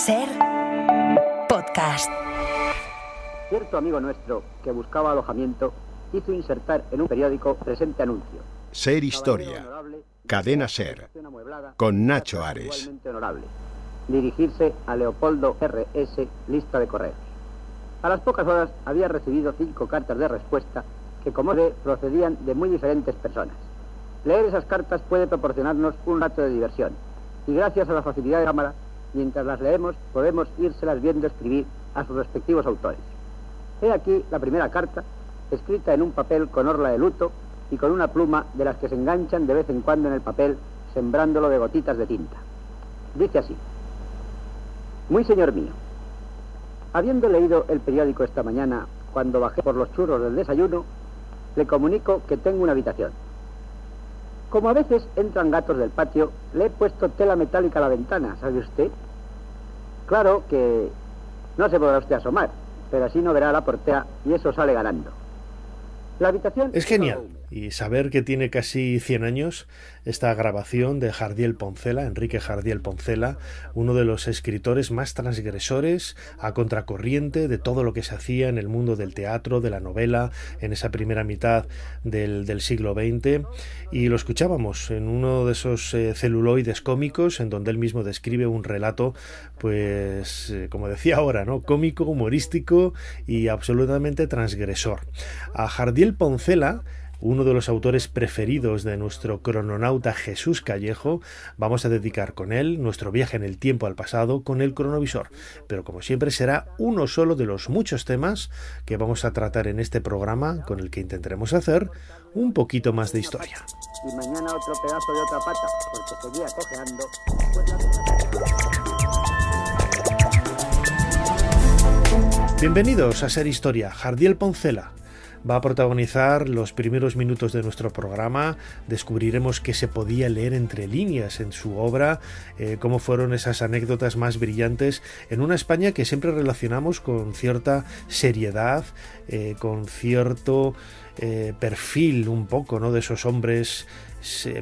Ser Podcast. Cierto amigo nuestro que buscaba alojamiento hizo insertar en un periódico presente anuncio. Ser Historia, Cadena Ser, con Nacho Ares. Igualmente honorable. Dirigirse a Leopoldo R.S., lista de correos. A las pocas horas había recibido 5 cartas de respuesta que, como ve, procedían de muy diferentes personas. Leer esas cartas puede proporcionarnos un rato de diversión, y gracias a la facilidad de cámara, mientras las leemos, podemos írselas viendo escribir a sus respectivos autores. He aquí la primera carta, escrita en un papel con orla de luto y con una pluma de las que se enganchan de vez en cuando en el papel, sembrándolo de gotitas de tinta. Dice así: Muy señor mío, habiendo leído el periódico esta mañana, cuando bajé por los churros del desayuno, le comunico que tengo una habitación. Como a veces entran gatos del patio, le he puesto tela metálica a la ventana, ¿sabe usted? Claro que no se podrá usted asomar, pero así no verá la portea y eso sale ganando. La habitación es genial. Y saber que tiene casi 100 años esta grabación de Jardiel Poncela, Enrique Jardiel Poncela, uno de los escritores más transgresores, a contracorriente de todo lo que se hacía en el mundo del teatro, de la novela, en esa primera mitad del siglo XX. Y lo escuchábamos en uno de esos celuloides cómicos en donde él mismo describe un relato, pues, como decía ahora, ¿no? Cómico, humorístico y absolutamente transgresor. A Jardiel Poncela, uno de los autores preferidos de nuestro crononauta Jesús Callejo, vamos a dedicar con él nuestro viaje en el tiempo al pasado con el cronovisor. Pero como siempre será uno solo de los muchos temas que vamos a tratar en este programa, con el que intentaremos hacer un poquito más de historia. Y mañana otro pedazo de otra pata, porque seguía cojeando. Bienvenidos a Ser Historia. Jardiel Poncela va a protagonizar los primeros minutos de nuestro programa. Descubriremos qué se podía leer entre líneas en su obra, cómo fueron esas anécdotas más brillantes en una España que siempre relacionamos con cierta seriedad, con cierto perfil un poco, ¿no?, de esos hombres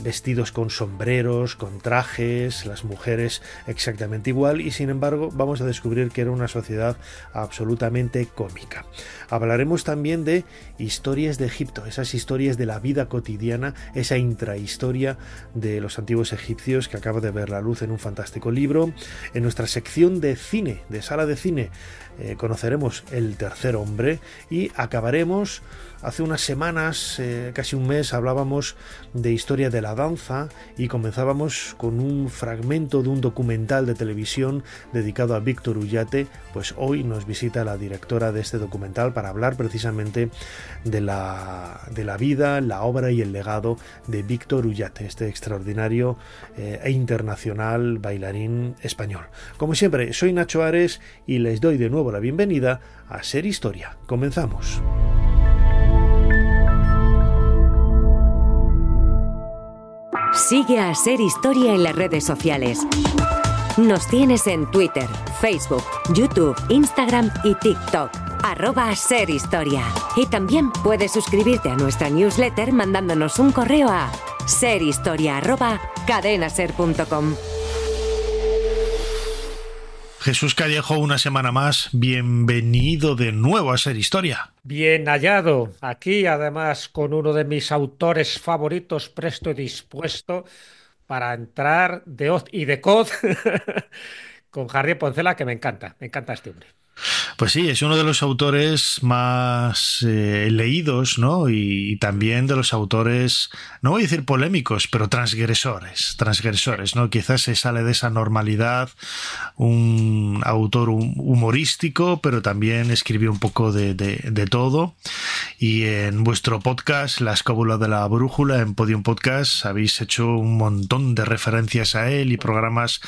vestidos con sombreros, con trajes, las mujeres exactamente igual, y sin embargo vamos a descubrir que era una sociedad absolutamente cómica. Hablaremos también de historias de Egipto, esas historias de la vida cotidiana, esa intrahistoria de los antiguos egipcios que acaba de ver la luz en un fantástico libro. En nuestra sección de cine, de sala de cine, conoceremos El tercer hombre y acabaremos. Hace unas semanas, casi un mes, hablábamos de historia de la danza y comenzábamos con un fragmento de un documental de televisión dedicado a Víctor Ullate. Pues hoy nos visita la directora de este documental para hablar precisamente de la vida, la obra y el legado de Víctor Ullate, este extraordinario e internacional bailarín español. Como siempre, soy Nacho Ares y les doy de nuevo la bienvenida a Ser Historia. Comenzamos. Sigue a Ser Historia en las redes sociales. Nos tienes en Twitter, Facebook, YouTube, Instagram y TikTok. @Ser Historia. Y también puedes suscribirte a nuestra newsletter mandándonos un correo a serhistoria@cadenaser.com. Jesús Callejo, una semana más, bienvenido de nuevo a Ser Historia. Bien hallado, aquí además con uno de mis autores favoritos, presto y dispuesto para entrar de hoz y de coz con Jardiel Poncela, que me encanta este hombre. Pues sí, es uno de los autores más leídos, ¿no? Y también de los autores, no voy a decir polémicos, pero transgresores, ¿no? Quizás se sale de esa normalidad, un autor humorístico, pero también escribió un poco de todo. Y en vuestro podcast, La Escóbula de la Brújula, en Podium Podcast, habéis hecho un montón de referencias a él y programas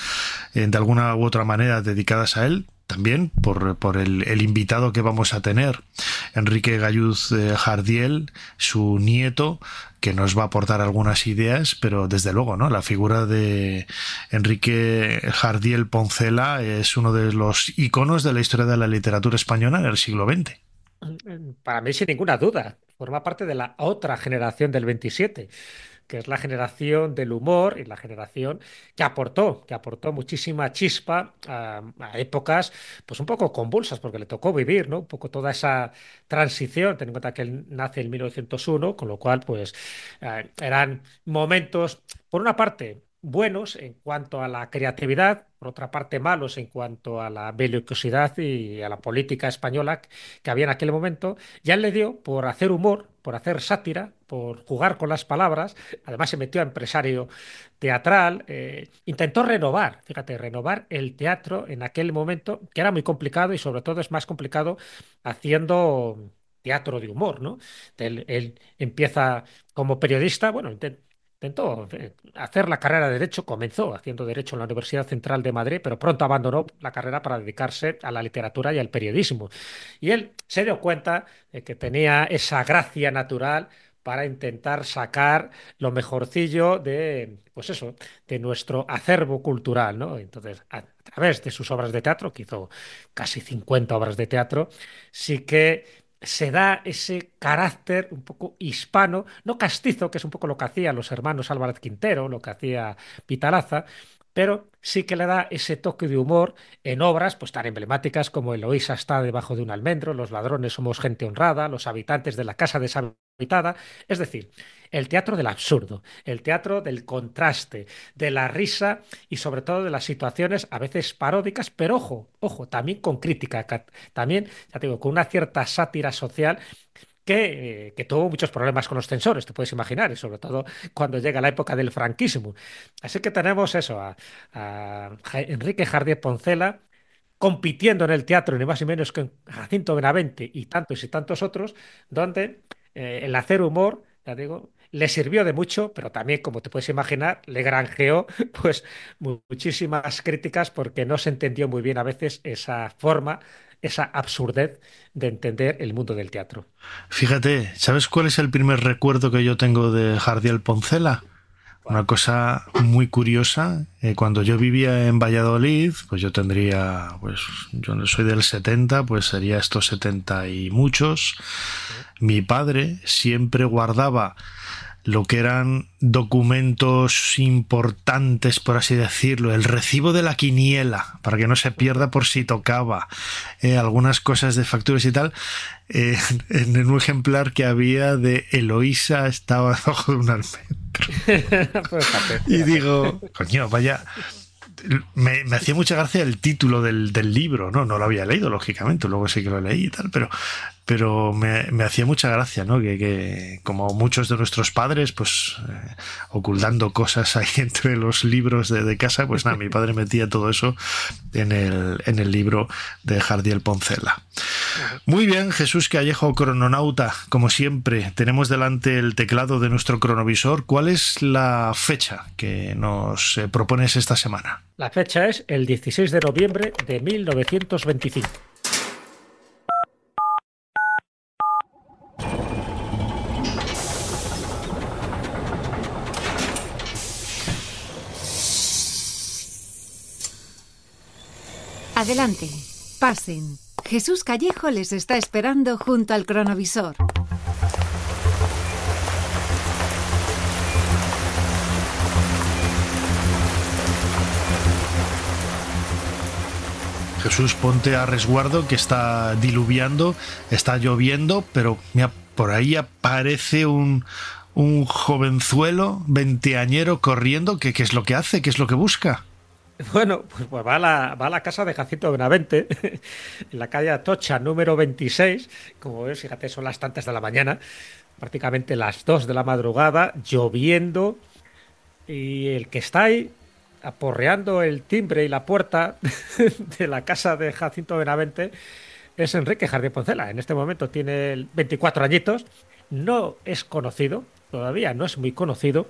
de alguna u otra manera dedicadas a él. También por el invitado que vamos a tener, Enrique Galluz Jardiel, su nieto, que nos va a aportar algunas ideas, pero desde luego, ¿no?, la figura de Enrique Jardiel Poncela es uno de los iconos de la historia de la literatura española en el siglo XX. Para mí, sin ninguna duda, forma parte de la otra generación del 27. que es la generación del humor y la generación que aportó muchísima chispa a épocas pues un poco convulsas, porque le tocó vivir, ¿no? Un poco toda esa transición, teniendo en cuenta que él nace en 1901, con lo cual pues eran momentos, por una parte, buenos en cuanto a la creatividad, por otra parte malos en cuanto a la belicosidad y a la política española que había en aquel momento. Ya él le dio por hacer humor, por hacer sátira, por jugar con las palabras. Además se metió a empresario teatral. Intentó renovar, fíjate, renovar el teatro en aquel momento, que era muy complicado y sobre todo es más complicado haciendo teatro de humor, ¿no? Él empieza como periodista, bueno, intentó hacer la carrera de Derecho, comenzó haciendo Derecho en la Universidad Central de Madrid, pero pronto abandonó la carrera para dedicarse a la literatura y al periodismo. Y él se dio cuenta de que tenía esa gracia natural para intentar sacar lo mejorcillo de, pues eso, de nuestro acervo cultural, ¿no? Entonces, a través de sus obras de teatro, que hizo casi 50 obras de teatro, sí que se da ese carácter un poco hispano, no castizo, que es un poco lo que hacían los hermanos Álvarez Quintero, lo que hacía Vitalaza, pero sí que le da ese toque de humor en obras pues tan emblemáticas como Eloísa está debajo de un almendro, Los ladrones somos gente honrada, Los habitantes de la casa deshabitada, es decir, el teatro del absurdo, el teatro del contraste, de la risa y sobre todo de las situaciones a veces paródicas, pero ojo, ojo, también con crítica, también, ya te digo, con una cierta sátira social que tuvo muchos problemas con los censores, te puedes imaginar, y sobre todo cuando llega la época del franquismo. Así que tenemos eso, a Enrique Jardié Poncela compitiendo en el teatro, ni más ni menos que en Jacinto Benavente y tantos otros, donde el hacer humor, ya digo, le sirvió de mucho, pero también, como te puedes imaginar, le granjeó pues muchísimas críticas porque no se entendió muy bien a veces esa forma, esa absurdez de entender el mundo del teatro. Fíjate, ¿sabes cuál es el primer recuerdo que yo tengo de Jardiel Poncela? Una cosa muy curiosa, cuando yo vivía en Valladolid, pues yo tendría, pues yo no soy del 70, pues sería estos 70 y muchos. Mi padre siempre guardaba lo que eran documentos importantes, por así decirlo, el recibo de la quiniela, para que no se pierda por si tocaba, algunas cosas de facturas y tal, en un ejemplar que había de Eloísa estaba debajo de un almendro. Y digo, coño, vaya... Me hacía mucha gracia el título del libro, no lo había leído, lógicamente, luego sí que lo leí y tal, pero me hacía mucha gracia, ¿no? Que como muchos de nuestros padres, pues ocultando cosas ahí entre los libros de casa, pues nada, mi padre metía todo eso en el libro de Jardiel Poncela. Muy bien, Jesús Callejo, crononauta, como siempre, tenemos delante el teclado de nuestro cronovisor. ¿Cuál es la fecha que nos propones esta semana? La fecha es el 16 de noviembre de 1925. Adelante, pasen. Jesús Callejo les está esperando junto al cronovisor. Jesús, ponte a resguardo, que está diluviando, está lloviendo, pero mira, por ahí aparece un jovenzuelo veinteañero corriendo. ¿Qué es lo que hace? ¿Qué es lo que busca? Bueno, pues va a la casa de Jacinto Benavente, en la calle Atocha, número 26. Como ves, fíjate, son las tantas de la mañana, prácticamente las 2 de la madrugada, lloviendo, y el que está ahí aporreando el timbre y la puerta de la casa de Jacinto Benavente es Enrique Jardié Poncela. En este momento tiene 24 añitos, no es conocido, todavía no es muy conocido.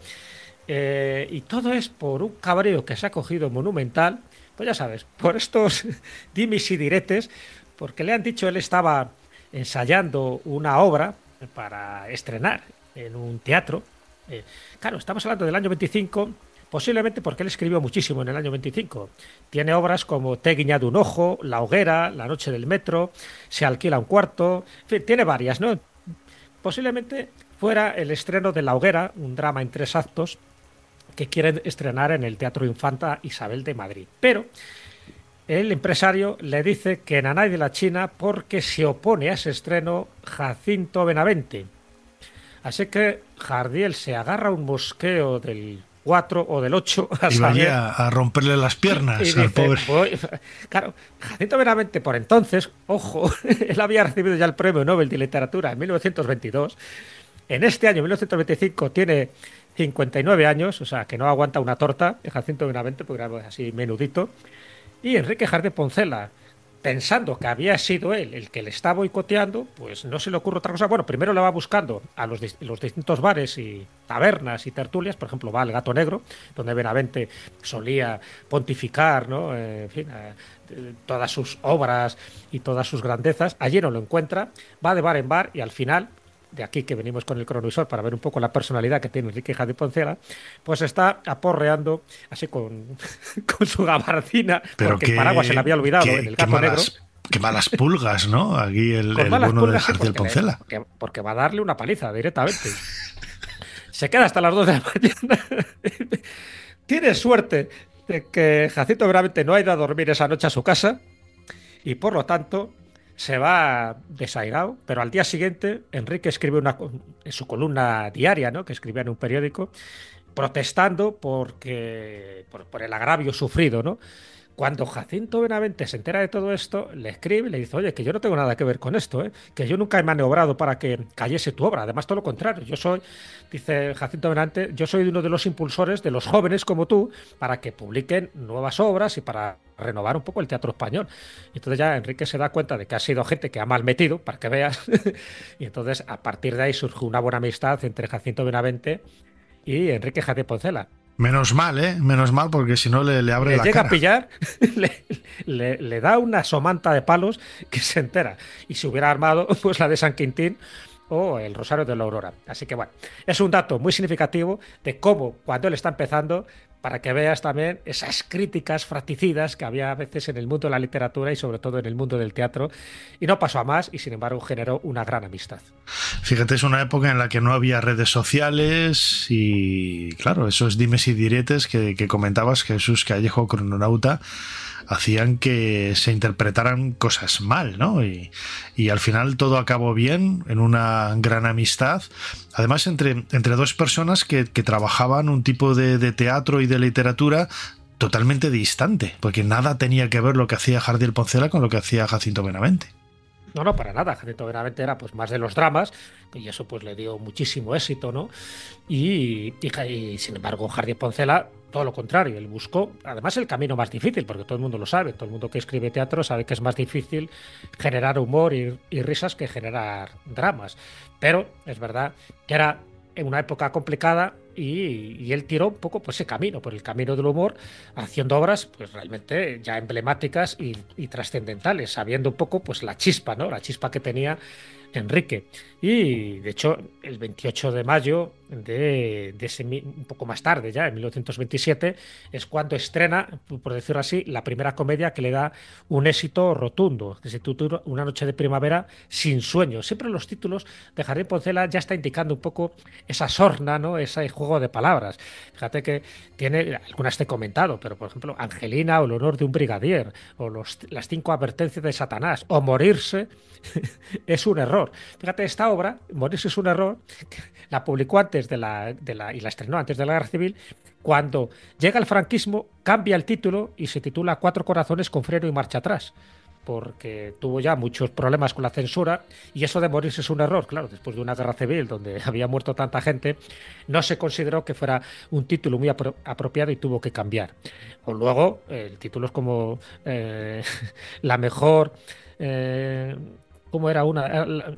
Y todo es por un cabreo que se ha cogido monumental, pues ya sabes, por estos dimis y diretes, porque le han dicho, él estaba ensayando una obra para estrenar en un teatro. Claro, estamos hablando del año 25, posiblemente porque él escribió muchísimo en el año 25. Tiene obras como T'he guiñado un ojo, La hoguera, La noche del metro, Se alquila un cuarto, en fin, tiene varias, ¿no? Posiblemente fuera el estreno de La Hoguera, un drama en 3 actos que quieren estrenar en el Teatro Infanta Isabel de Madrid. Pero el empresario le dice que nanay de la China porque se opone a ese estreno Jacinto Benavente. Así que Jardiel se agarra un mosqueo del 4 o del 8 y vaya a romperle las piernas y al dice, pobre. Claro, Jacinto Benavente por entonces, ojo, él había recibido ya el Premio Nobel de Literatura en 1922. En este año, 1925, tiene 59 años, o sea, que no aguanta una torta, Jacinto Benavente, porque era así menudito. Y Enrique Jardiel Poncela, pensando que había sido él el que le está boicoteando, pues no se le ocurre otra cosa. Bueno, primero le va buscando a los distintos bares y tabernas y tertulias. Por ejemplo, va al Gato Negro, donde Benavente solía pontificar, ¿no? En fin, todas sus obras y todas sus grandezas. Allí no lo encuentra, va de bar en bar y al final, de aquí que venimos con el cronovisor para ver un poco la personalidad que tiene Enrique Jardiel Poncela, pues está aporreando así con su gabardina, porque el paraguas se le había olvidado en el Gato Negro. Qué malas pulgas, ¿no? Aquí el bono de Jardiel Poncela. Porque va a darle una paliza directamente. Se queda hasta las 2 de la mañana. Tiene suerte de que Jacinto Benavente no ha ido a dormir esa noche a su casa y por lo tanto se va desairado, pero al día siguiente Enrique escribe en su columna diaria, ¿no?, que escribía en un periódico, protestando por el agravio sufrido, ¿no? Cuando Jacinto Benavente se entera de todo esto, le escribe y le dice, oye, que yo no tengo nada que ver con esto, que yo nunca he maniobrado para que cayese tu obra, además todo lo contrario, dice Jacinto Benavente, yo soy uno de los impulsores de los jóvenes como tú para que publiquen nuevas obras y para renovar un poco el teatro español. Y entonces ya Enrique se da cuenta de que ha sido gente que ha mal metido, para que veas, y entonces a partir de ahí surge una buena amistad entre Jacinto Benavente y Enrique Jardiel Poncela. Menos mal, Menos mal, porque si no le abre la cara. Le llega a pillar, le da una somanta de palos que se entera. Y si hubiera armado, pues la de San Quintín o el Rosario de la Aurora. Así que bueno, es un dato muy significativo de cómo cuando él está empezando, para que veas también esas críticas fratricidas que había a veces en el mundo de la literatura y sobre todo en el mundo del teatro, y no pasó a más y sin embargo generó una gran amistad. Fíjate, es una época en la que no había redes sociales y claro, esos dimes y diretes que comentabas, Jesús Callejo, crononauta, hacían que se interpretaran cosas mal, ¿no? Y al final todo acabó bien, en una gran amistad, además entre dos personas que trabajaban un tipo de teatro y de literatura totalmente distante, porque nada tenía que ver lo que hacía Jardiel Poncela con lo que hacía Jacinto Benavente. No, para nada. Jacinto Benavente era pues más de los dramas, y eso pues le dio muchísimo éxito, ¿no? Y sin embargo, Jardiel Poncela, todo lo contrario, él buscó, además, el camino más difícil, porque todo el mundo lo sabe, todo el mundo que escribe teatro sabe que es más difícil generar humor y risas que generar dramas. Pero es verdad que era en una época complicada y él tiró un poco por ese camino, por el camino del humor, haciendo obras pues realmente ya emblemáticas y trascendentales, sabiendo un poco pues la chispa, ¿no? La chispa que tenía Enrique. Y de hecho, el 28 de mayo de un poco más tarde, ya en 1927, es cuando estrena, por decirlo así, la primera comedia que le da un éxito rotundo, que se titula Una noche de primavera sin sueño. Siempre los títulos de Jardiel Poncela ya está indicando un poco esa sorna, ¿no? Ese juego de palabras. Fíjate que tiene, algunas te he comentado, pero por ejemplo, Angelina o El honor de un brigadier, o las 5 advertencias de Satanás, o Morirse es un error. Fíjate, esta obra, Morirse es un error, la publicó antes y la estrenó antes de la Guerra Civil. Cuando llega el franquismo, cambia el título y se titula Cuatro corazones con freno y marcha atrás, porque tuvo ya muchos problemas con la censura, y eso de morirse es un error. Claro, después de una guerra civil donde había muerto tanta gente, no se consideró que fuera un título muy apropiado y tuvo que cambiar. O luego, el título es como la mejor... ¿cómo era una?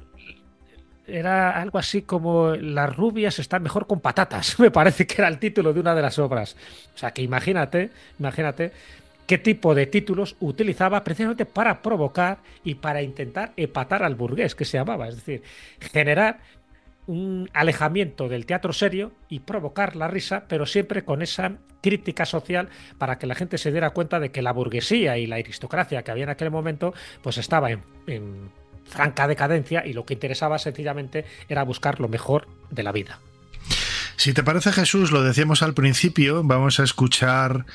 Era algo así como Las rubias están mejor con patatas, me parece que era el título de una de las obras. O sea que imagínate qué tipo de títulos utilizaba precisamente para provocar y para intentar epatar al burgués, que se llamaba, es decir, generar un alejamiento del teatro serio y provocar la risa, pero siempre con esa crítica social para que la gente se diera cuenta de que la burguesía y la aristocracia que había en aquel momento pues estaba en franca decadencia, y lo que interesaba sencillamente era buscar lo mejor de la vida. Si te parece, Jesús, lo decíamos al principio, vamos a escuchar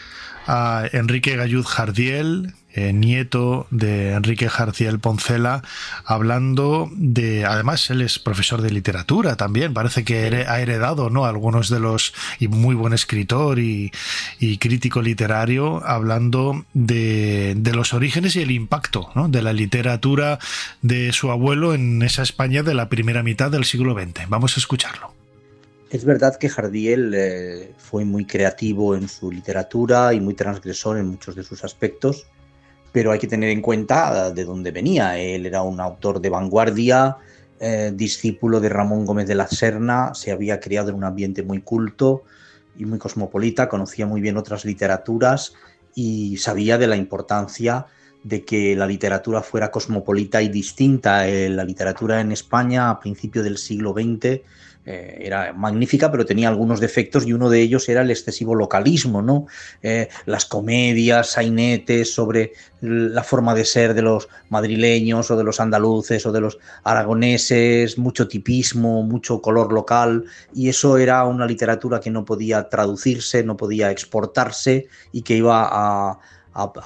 a Enrique Galluz Jardiel, nieto de Enrique Jardiel Poncela, hablando de... Además, él es profesor de literatura también, parece que ha heredado, ¿no?, algunos de los... y muy buen escritor y crítico literario, hablando de los orígenes y el impacto, ¿no?, de la literatura de su abuelo en esa España de la primera mitad del siglo XX. Vamos a escucharlo. Es verdad que Jardiel fue muy creativo en su literatura y muy transgresor en muchos de sus aspectos, pero hay que tener en cuenta de dónde venía. Él era un autor de vanguardia, discípulo de Ramón Gómez de la Serna, se había criado en un ambiente muy culto y muy cosmopolita, conocía muy bien otras literaturas y sabía de la importancia de que la literatura fuera cosmopolita y distinta. La literatura en España a principios del siglo XX era magnífica, pero tenía algunos defectos, y uno de ellos era el excesivo localismo, ¿no? Las comedias, sainetes sobre la forma de ser de los madrileños o de los andaluces o de los aragoneses, mucho tipismo, mucho color local, y eso era una literatura que no podía traducirse, no podía exportarse y que iba a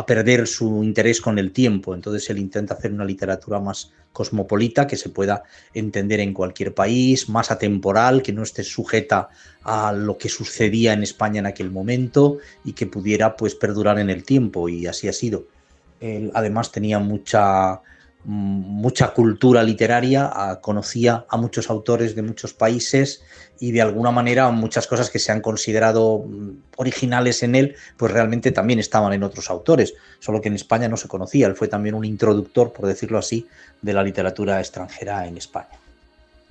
perder su interés con el tiempo. Entonces él intenta hacer una literatura más cosmopolita, que se pueda entender en cualquier país, más atemporal, que no esté sujeta a lo que sucedía en España en aquel momento y que pudiera, pues, perdurar en el tiempo, y así ha sido. Él además tenía mucha cultura literaria, conocía a muchos autores de muchos países, y de alguna manera muchas cosas que se han considerado originales en él, pues realmente también estaban en otros autores, solo que en España no se conocía. Él fue también un introductor, por decirlo así, de la literatura extranjera en España.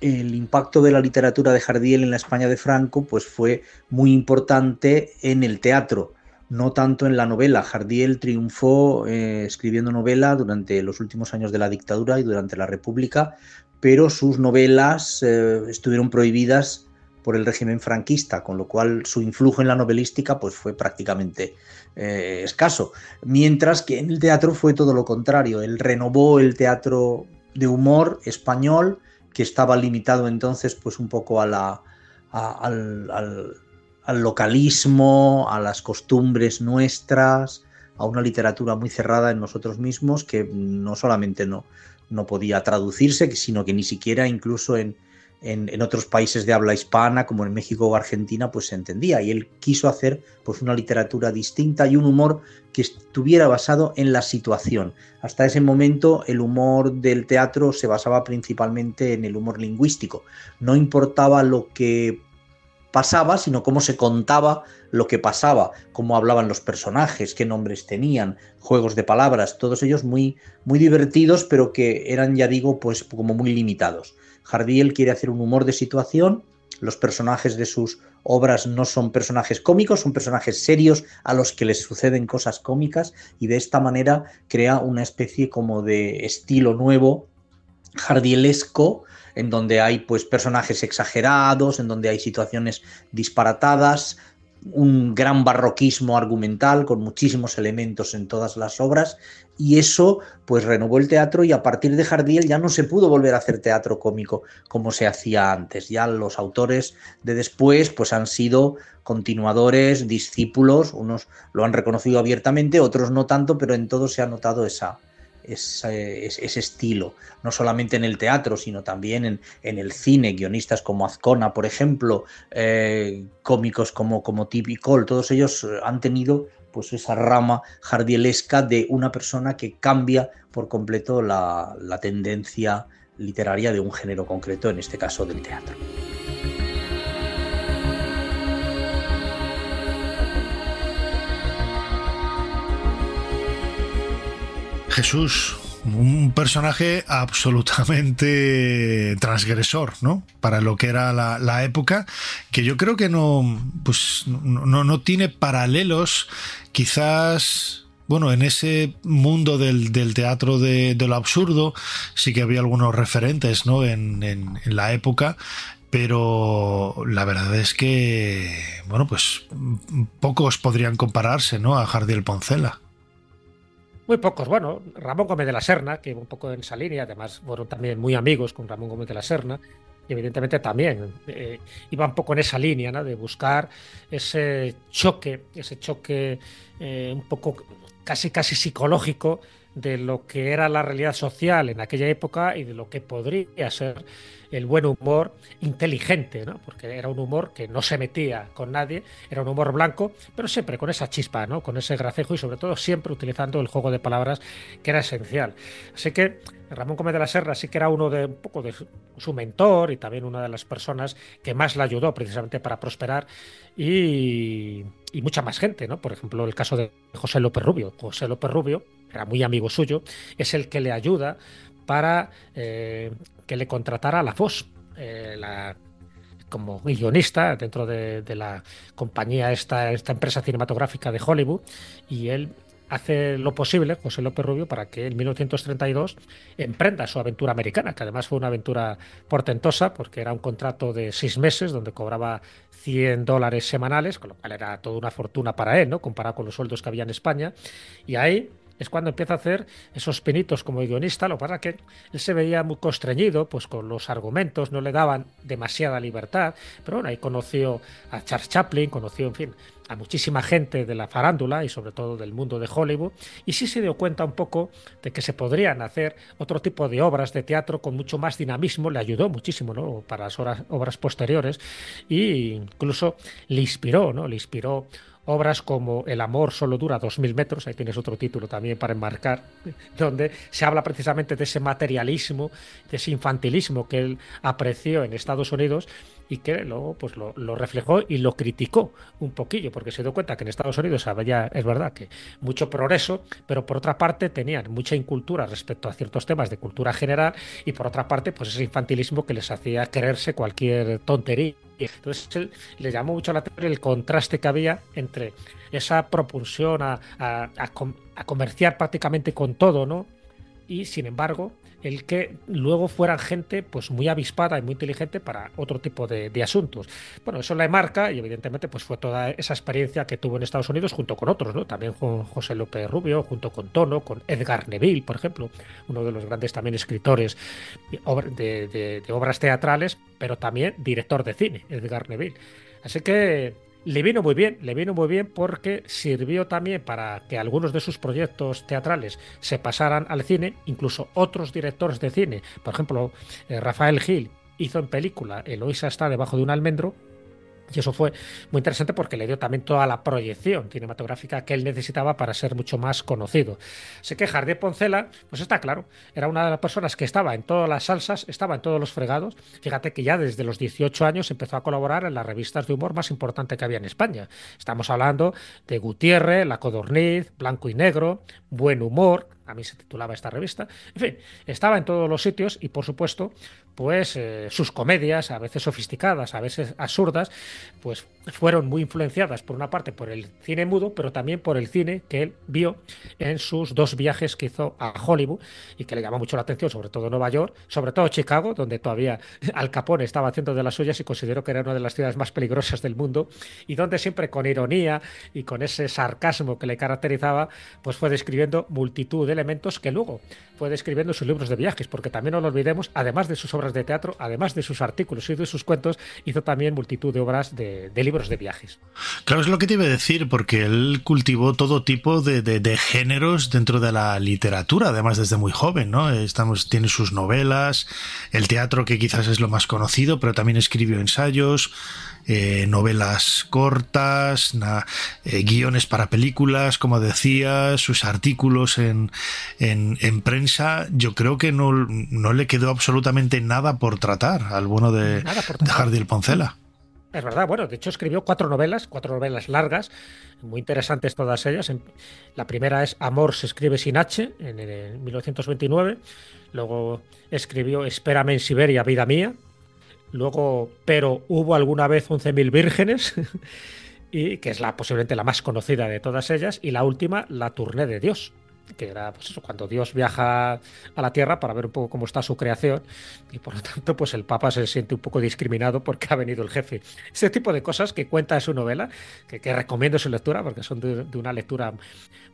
El impacto de la literatura de Jardiel en la España de Franco, pues, fue muy importante en el teatro, no tanto en la novela. Jardiel triunfó escribiendo novela durante los últimos años de la dictadura y durante la República, pero sus novelas estuvieron prohibidas por el régimen franquista, con lo cual su influjo en la novelística, pues, fue prácticamente escaso, mientras que en el teatro fue todo lo contrario. Él renovó el teatro de humor español, que estaba limitado entonces, pues, un poco al localismo, a las costumbres nuestras, a una literatura muy cerrada en nosotros mismos, que no solamente no podía traducirse, sino que ni siquiera incluso en otros países de habla hispana, como en México o Argentina, pues se entendía. Y él quiso hacer, pues, una literatura distinta y un humor que estuviera basado en la situación. Hasta ese momento el humor del teatro se basaba principalmente en el humor lingüístico. No importaba lo que pasaba, sino cómo se contaba lo que pasaba, cómo hablaban los personajes, qué nombres tenían, juegos de palabras, todos ellos muy, muy divertidos, pero que eran, ya digo, pues, como muy limitados. Jardiel quiere hacer un humor de situación. Los personajes de sus obras no son personajes cómicos, son personajes serios a los que les suceden cosas cómicas, y de esta manera crea una especie como de estilo nuevo, jardielesco, en donde hay, pues, personajes exagerados, en donde hay situaciones disparatadas, un gran barroquismo argumental con muchísimos elementos en todas las obras, y eso, pues, renovó el teatro, y a partir de Jardiel ya no se pudo volver a hacer teatro cómico como se hacía antes. Ya los autores de después, pues, han sido continuadores, discípulos, unos lo han reconocido abiertamente, otros no tanto, pero en todo se ha notado ese estilo, no solamente en el teatro, sino también en el cine. Guionistas como Azcona, por ejemplo, cómicos como Tipi Cole, todos ellos han tenido, pues, esa rama jardielesca de una persona que cambia por completo la tendencia literaria de un género concreto, en este caso del teatro. Jesús, un personaje absolutamente transgresor, ¿no?, para lo que era la época, que yo creo que no tiene paralelos, quizás. Bueno, en ese mundo del teatro de lo absurdo sí que había algunos referentes, ¿no?, en la época, pero la verdad es que, bueno, pues pocos podrían compararse, ¿no?, a Jardiel Poncela. Muy pocos. Bueno, Ramón Gómez de la Serna, que iba un poco en esa línea, además fueron también muy amigos con Ramón Gómez de la Serna, y evidentemente también iba un poco en esa línea, ¿no? De buscar ese choque un poco casi psicológico de lo que era la realidad social en aquella época y de lo que podría ser el buen humor inteligente, ¿no? Porque era un humor que no se metía con nadie, era un humor blanco, pero siempre con esa chispa, ¿no? Con ese gracejo y sobre todo siempre utilizando el juego de palabras, que era esencial. Así que Ramón Gómez de la Serra sí que era uno de un poco de su mentor y también una de las personas que más le ayudó precisamente para prosperar, y mucha más gente, ¿no? Por ejemplo, el caso de José López Rubio. José López Rubio era muy amigo suyo, es el que le ayuda para que le contratara a la Fox, como guionista dentro de la compañía, esta empresa cinematográfica de Hollywood, y él hace lo posible, José López Rubio, para que en 1932 emprenda su aventura americana, que además fue una aventura portentosa porque era un contrato de 6 meses donde cobraba $100 semanales, con lo cual era toda una fortuna para él, ¿no? Comparado con los sueldos que había en España. Y ahí es cuando empieza a hacer esos pinitos como guionista. Lo que pasa es que él se veía muy constreñido pues con los argumentos, no le daban demasiada libertad, pero bueno, ahí conoció a Charles Chaplin, conoció, en fin, a muchísima gente de la farándula y sobre todo del mundo de Hollywood, y sí se dio cuenta un poco de que se podrían hacer otro tipo de obras de teatro con mucho más dinamismo. Le ayudó muchísimo, ¿no? Para las obras posteriores, e incluso le inspiró, ¿no? Le inspiró obras como El amor solo dura 2000 metros, ahí tienes otro título también para enmarcar, donde se habla precisamente de ese materialismo, de ese infantilismo que él apreció en Estados Unidos y que luego pues lo reflejó y lo criticó un poquillo, porque se dio cuenta que en Estados Unidos había, es verdad, que mucho progreso, pero por otra parte tenían mucha incultura respecto a ciertos temas de cultura general, y por otra parte pues ese infantilismo que les hacía creerse cualquier tontería. Entonces él le llamó mucho la atención el contraste que había entre esa propulsión a comerciar prácticamente con todo, ¿no? Y sin embargo, el que luego fueran gente pues muy avispada y muy inteligente para otro tipo de asuntos. Bueno, eso le marca, y evidentemente pues fue toda esa experiencia que tuvo en Estados Unidos junto con otros, ¿no? También con José López Rubio, junto con Tono, con Edgar Neville, por ejemplo, uno de los grandes también escritores de obras teatrales, pero también director de cine, Edgar Neville. Así que le vino muy bien porque sirvió también para que algunos de sus proyectos teatrales se pasaran al cine. Incluso otros directores de cine, por ejemplo, Rafael Gil hizo en película Eloísa está debajo de un almendro, y eso fue muy interesante porque le dio también toda la proyección cinematográfica que él necesitaba para ser mucho más conocido. Así que Jardiel Poncela, pues está claro, era una de las personas que estaba en todas las salsas, estaba en todos los fregados. Fíjate que ya desde los 18 años empezó a colaborar en las revistas de humor más importantes que había en España. Estamos hablando de Gutiérrez, La Codorniz, Blanco y Negro, Buen Humor, a mí se titulaba esta revista. En fin, estaba en todos los sitios y, por supuesto, pues sus comedias, a veces sofisticadas, a veces absurdas, pues fueron muy influenciadas por una parte por el cine mudo, pero también por el cine que él vio en sus 2 viajes que hizo a Hollywood y que le llamó mucho la atención, sobre todo Nueva York, sobre todo Chicago, donde todavía Al Capone estaba haciendo de las suyas y consideró que era una de las ciudades más peligrosas del mundo, y donde siempre con ironía y con ese sarcasmo que le caracterizaba, pues fue describiendo multitud de elementos que luego fue describiendo sus libros de viajes, porque también no lo olvidemos, además de sus obras de teatro, además de sus artículos y de sus cuentos, hizo también multitud de obras de libros de viajes. Claro, es lo que te iba a decir, porque él cultivó todo tipo de géneros dentro de la literatura, además desde muy joven, ¿no? Tiene sus novelas, el teatro, que quizás es lo más conocido, pero también escribió ensayos, novelas cortas, guiones para películas, como decía, sus artículos en prensa. Yo creo que no le quedó absolutamente nada por tratar al bueno de Jardiel Poncela. Es verdad, bueno, de hecho escribió 4 novelas largas, muy interesantes todas ellas. La primera es Amor se escribe sin H, en 1929. Luego escribió Espérame en Siberia, vida mía. Luego, Pero hubo alguna vez 11.000 vírgenes, y que es posiblemente la más conocida de todas ellas. Y la última, La Tournée de Dios, que era pues eso, cuando Dios viaja a la Tierra para ver un poco cómo está su creación, y por lo tanto pues el Papa se siente un poco discriminado porque ha venido el jefe. Este tipo de cosas que cuenta en su novela, que recomiendo su lectura porque son de una lectura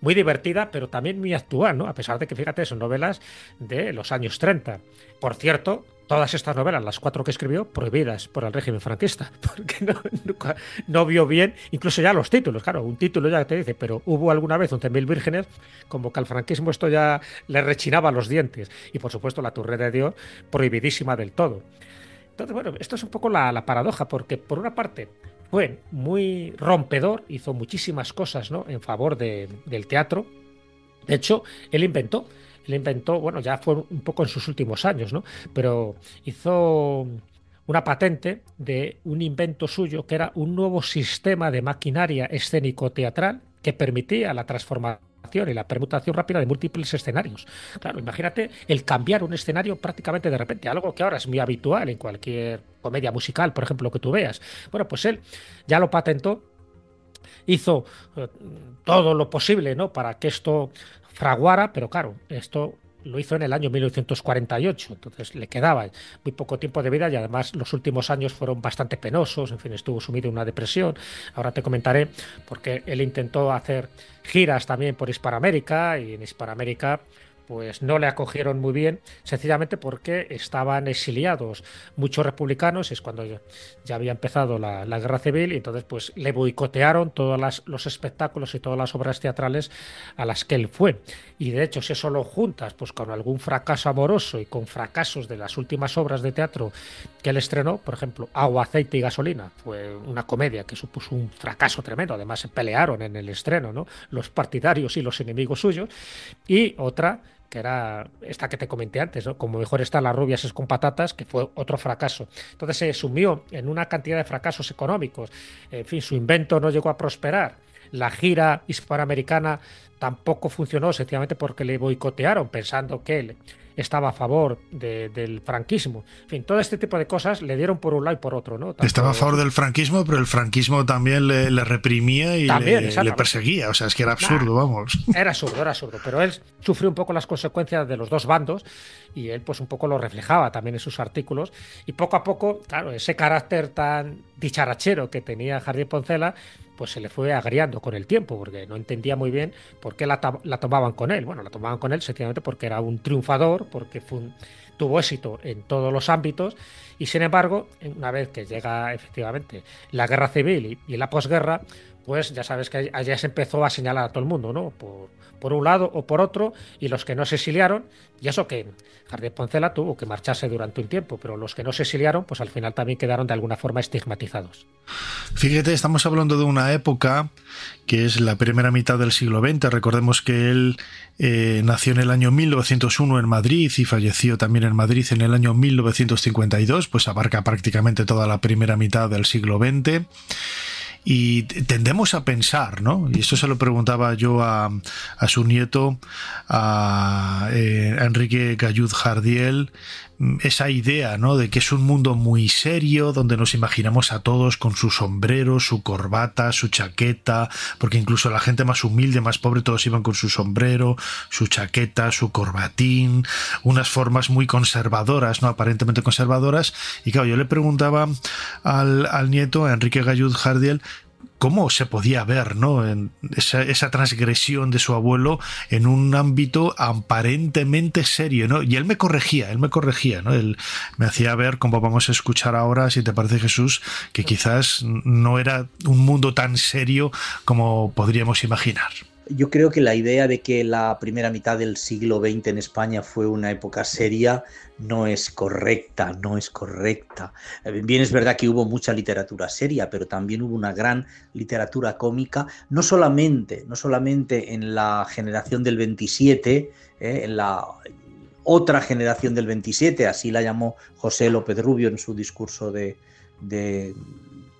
muy divertida, pero también muy actual, ¿no? A pesar de que, fíjate, son novelas de los años 30. Por cierto, todas estas novelas, las 4 que escribió, prohibidas por el régimen franquista, porque no vio bien, incluso ya los títulos, claro, un título ya te dice, pero hubo alguna vez 11.000 vírgenes, como que al franquismo esto ya le rechinaba los dientes, y por supuesto la Tourre de Dios, prohibidísima del todo. Entonces, bueno, esto es un poco la paradoja, porque por una parte fue muy rompedor, hizo muchísimas cosas, ¿no?, en favor del teatro. De hecho, él inventó, bueno, ya fue un poco en sus últimos años, ¿no? Pero hizo una patente de un invento suyo que era un nuevo sistema de maquinaria escénico-teatral que permitía la transformación y la permutación rápida de múltiples escenarios. Claro, imagínate el cambiar un escenario prácticamente de repente, algo que ahora es muy habitual en cualquier comedia musical, por ejemplo, que tú veas. Bueno, pues él ya lo patentó, hizo todo lo posible, ¿no?, para que esto fraguara, pero claro, esto lo hizo en el año 1948, entonces le quedaba muy poco tiempo de vida y además los últimos años fueron bastante penosos, en fin, estuvo sumido en una depresión. Ahora te comentaré porque él intentó hacer giras también por Hispanoamérica y en Hispanoamérica pues no le acogieron muy bien, sencillamente porque estaban exiliados muchos republicanos, es cuando ya había empezado la guerra civil, y entonces pues le boicotearon todos los espectáculos y todas las obras teatrales a las que él fue. Y de hecho, si eso lo juntas pues con algún fracaso amoroso y con fracasos de las últimas obras de teatro que él estrenó, por ejemplo, Agua, Aceite y Gasolina, fue una comedia que supuso un fracaso tremendo, además se pelearon en el estreno, ¿no?, los partidarios y los enemigos suyos, y otra que era esta que te comenté antes, ¿no?, Como mejor están las rubias es con patatas, que fue otro fracaso. Entonces se sumió en una cantidad de fracasos económicos. En fin, su invento no llegó a prosperar. La gira hispanoamericana tampoco funcionó, sencillamente porque le boicotearon, pensando que él estaba a favor del franquismo. En fin, todo este tipo de cosas le dieron por un lado y por otro, ¿no? Tanto estaba a favor del franquismo, pero el franquismo también le reprimía y también, le perseguía. O sea, es que era absurdo, vamos. Era absurdo. Pero él sufrió un poco las consecuencias de los dos bandos y él pues un poco lo reflejaba también en sus artículos. Y poco a poco, claro, ese carácter tan dicharachero que tenía Jardiel Poncela pues se le fue agriando con el tiempo, porque no entendía muy bien por qué la tomaban con él. Bueno, la tomaban con él sencillamente porque era un triunfador, porque tuvo éxito en todos los ámbitos, y sin embargo, una vez que llega efectivamente la guerra civil y la posguerra, pues ya sabes que allá se empezó a señalar a todo el mundo, ¿no?, por un lado o por otro, y los que no se exiliaron, y eso que Jardiel Poncela tuvo que marcharse durante un tiempo, pero los que no se exiliaron, pues al final también quedaron de alguna forma estigmatizados. Fíjate, estamos hablando de una época que es la primera mitad del siglo XX. Recordemos que él nació en el año 1901 en Madrid y falleció también en Madrid en el año 1952, pues abarca prácticamente toda la primera mitad del siglo XX. Y tendemos a pensar, ¿no?, y esto se lo preguntaba yo a su nieto, a Enrique Gallud Jardiel, esa idea, ¿no?, de que es un mundo muy serio, donde nos imaginamos a todos con su sombrero, su corbata, su chaqueta, porque incluso la gente más humilde, más pobre, todos iban con su sombrero, su chaqueta, su corbatín, unas formas muy conservadoras, ¿no?, aparentemente conservadoras. Y claro, yo le preguntaba al nieto, a Enrique Gallud Jardiel, cómo se podía ver, ¿no?, en esa transgresión de su abuelo en un ámbito aparentemente serio, ¿no? Y él me corregía, ¿no? Él me hacía ver, como vamos a escuchar ahora, si te parece, Jesús, que quizás no era un mundo tan serio como podríamos imaginar. Yo creo que la idea de que la primera mitad del siglo XX en España fue una época seria no es correcta. Bien, es verdad que hubo mucha literatura seria, pero también hubo una gran literatura cómica, no solamente en la generación del 27, en la otra generación del 27, así la llamó José López Rubio en su discurso de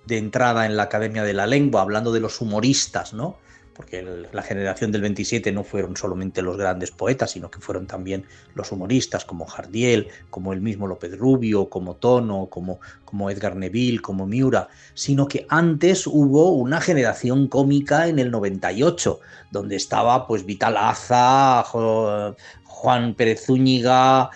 entrada en la Academia de la Lengua, hablando de los humoristas, ¿no?, porque la generación del 27 no fueron solamente los grandes poetas, sino que fueron también los humoristas como Jardiel, como el mismo López Rubio, como Tono, como Edgar Neville, como Miura, sino que antes hubo una generación cómica en el 98, donde estaba pues Vital Aza, Juan Pérez Zúñiga,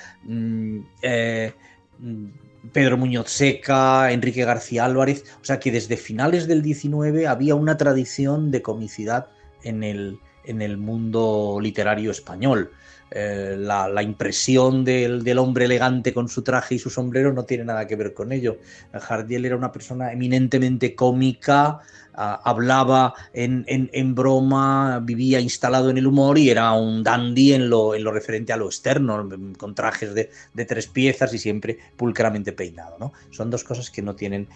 Pedro Muñoz Seca, Enrique García Álvarez, o sea que desde finales del 19 había una tradición de comicidad en el mundo literario español. La impresión del hombre elegante con su traje y su sombrero no tiene nada que ver con ello. Jardiel era una persona eminentemente cómica, hablaba en broma, vivía instalado en el humor y era un dandy en lo referente a lo externo, con trajes de 3 piezas y siempre pulcramente peinado, ¿no? Son dos cosas que no tienen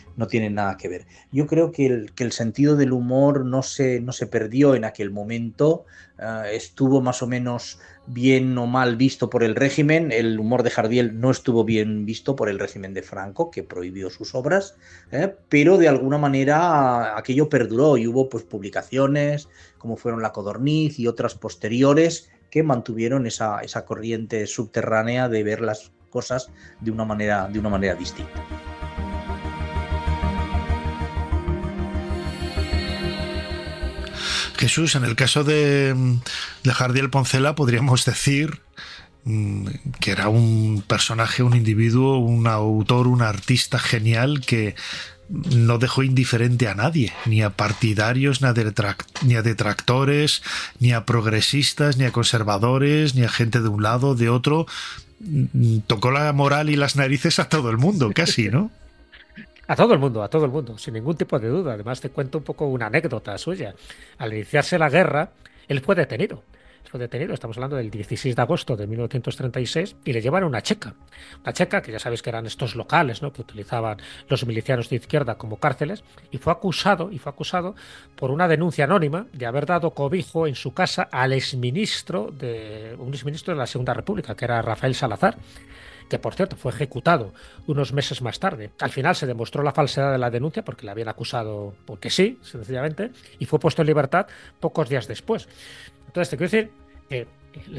nada que ver. Yo creo que el sentido del humor no se perdió en aquel momento, estuvo más o menos bien o mal visto por el régimen. El humor de Jardiel no estuvo bien visto por el régimen de Franco, que prohibió sus obras, pero de alguna manera aquello perduró y hubo pues publicaciones como fueron La Codorniz y otras posteriores que mantuvieron esa corriente subterránea de ver las cosas de una manera distinta. Jesús, en el caso de Jardiel Poncela podríamos decir que era un personaje, un individuo, un autor, un artista genial que no dejó indiferente a nadie, ni a partidarios, ni a detractores, ni a progresistas, ni a conservadores, ni a gente de un lado, de otro. Tocó la moral y las narices a todo el mundo, casi, ¿no? A todo el mundo, sin ningún tipo de duda. Además, te cuento un poco una anécdota suya. Al iniciarse la guerra, él fue detenido. Estamos hablando del 16 de agosto de 1936, y le llevan a una checa, que ya sabes que eran estos locales, ¿no?, que utilizaban los milicianos de izquierda como cárceles, y fue acusado por una denuncia anónima de haber dado cobijo en su casa al exministro de la Segunda República, que era Rafael Salazar, que por cierto fue ejecutado unos meses más tarde. Al final se demostró la falsedad de la denuncia porque le habían acusado porque sí, sencillamente, y fue puesto en libertad pocos días después. Entonces te quiero decir que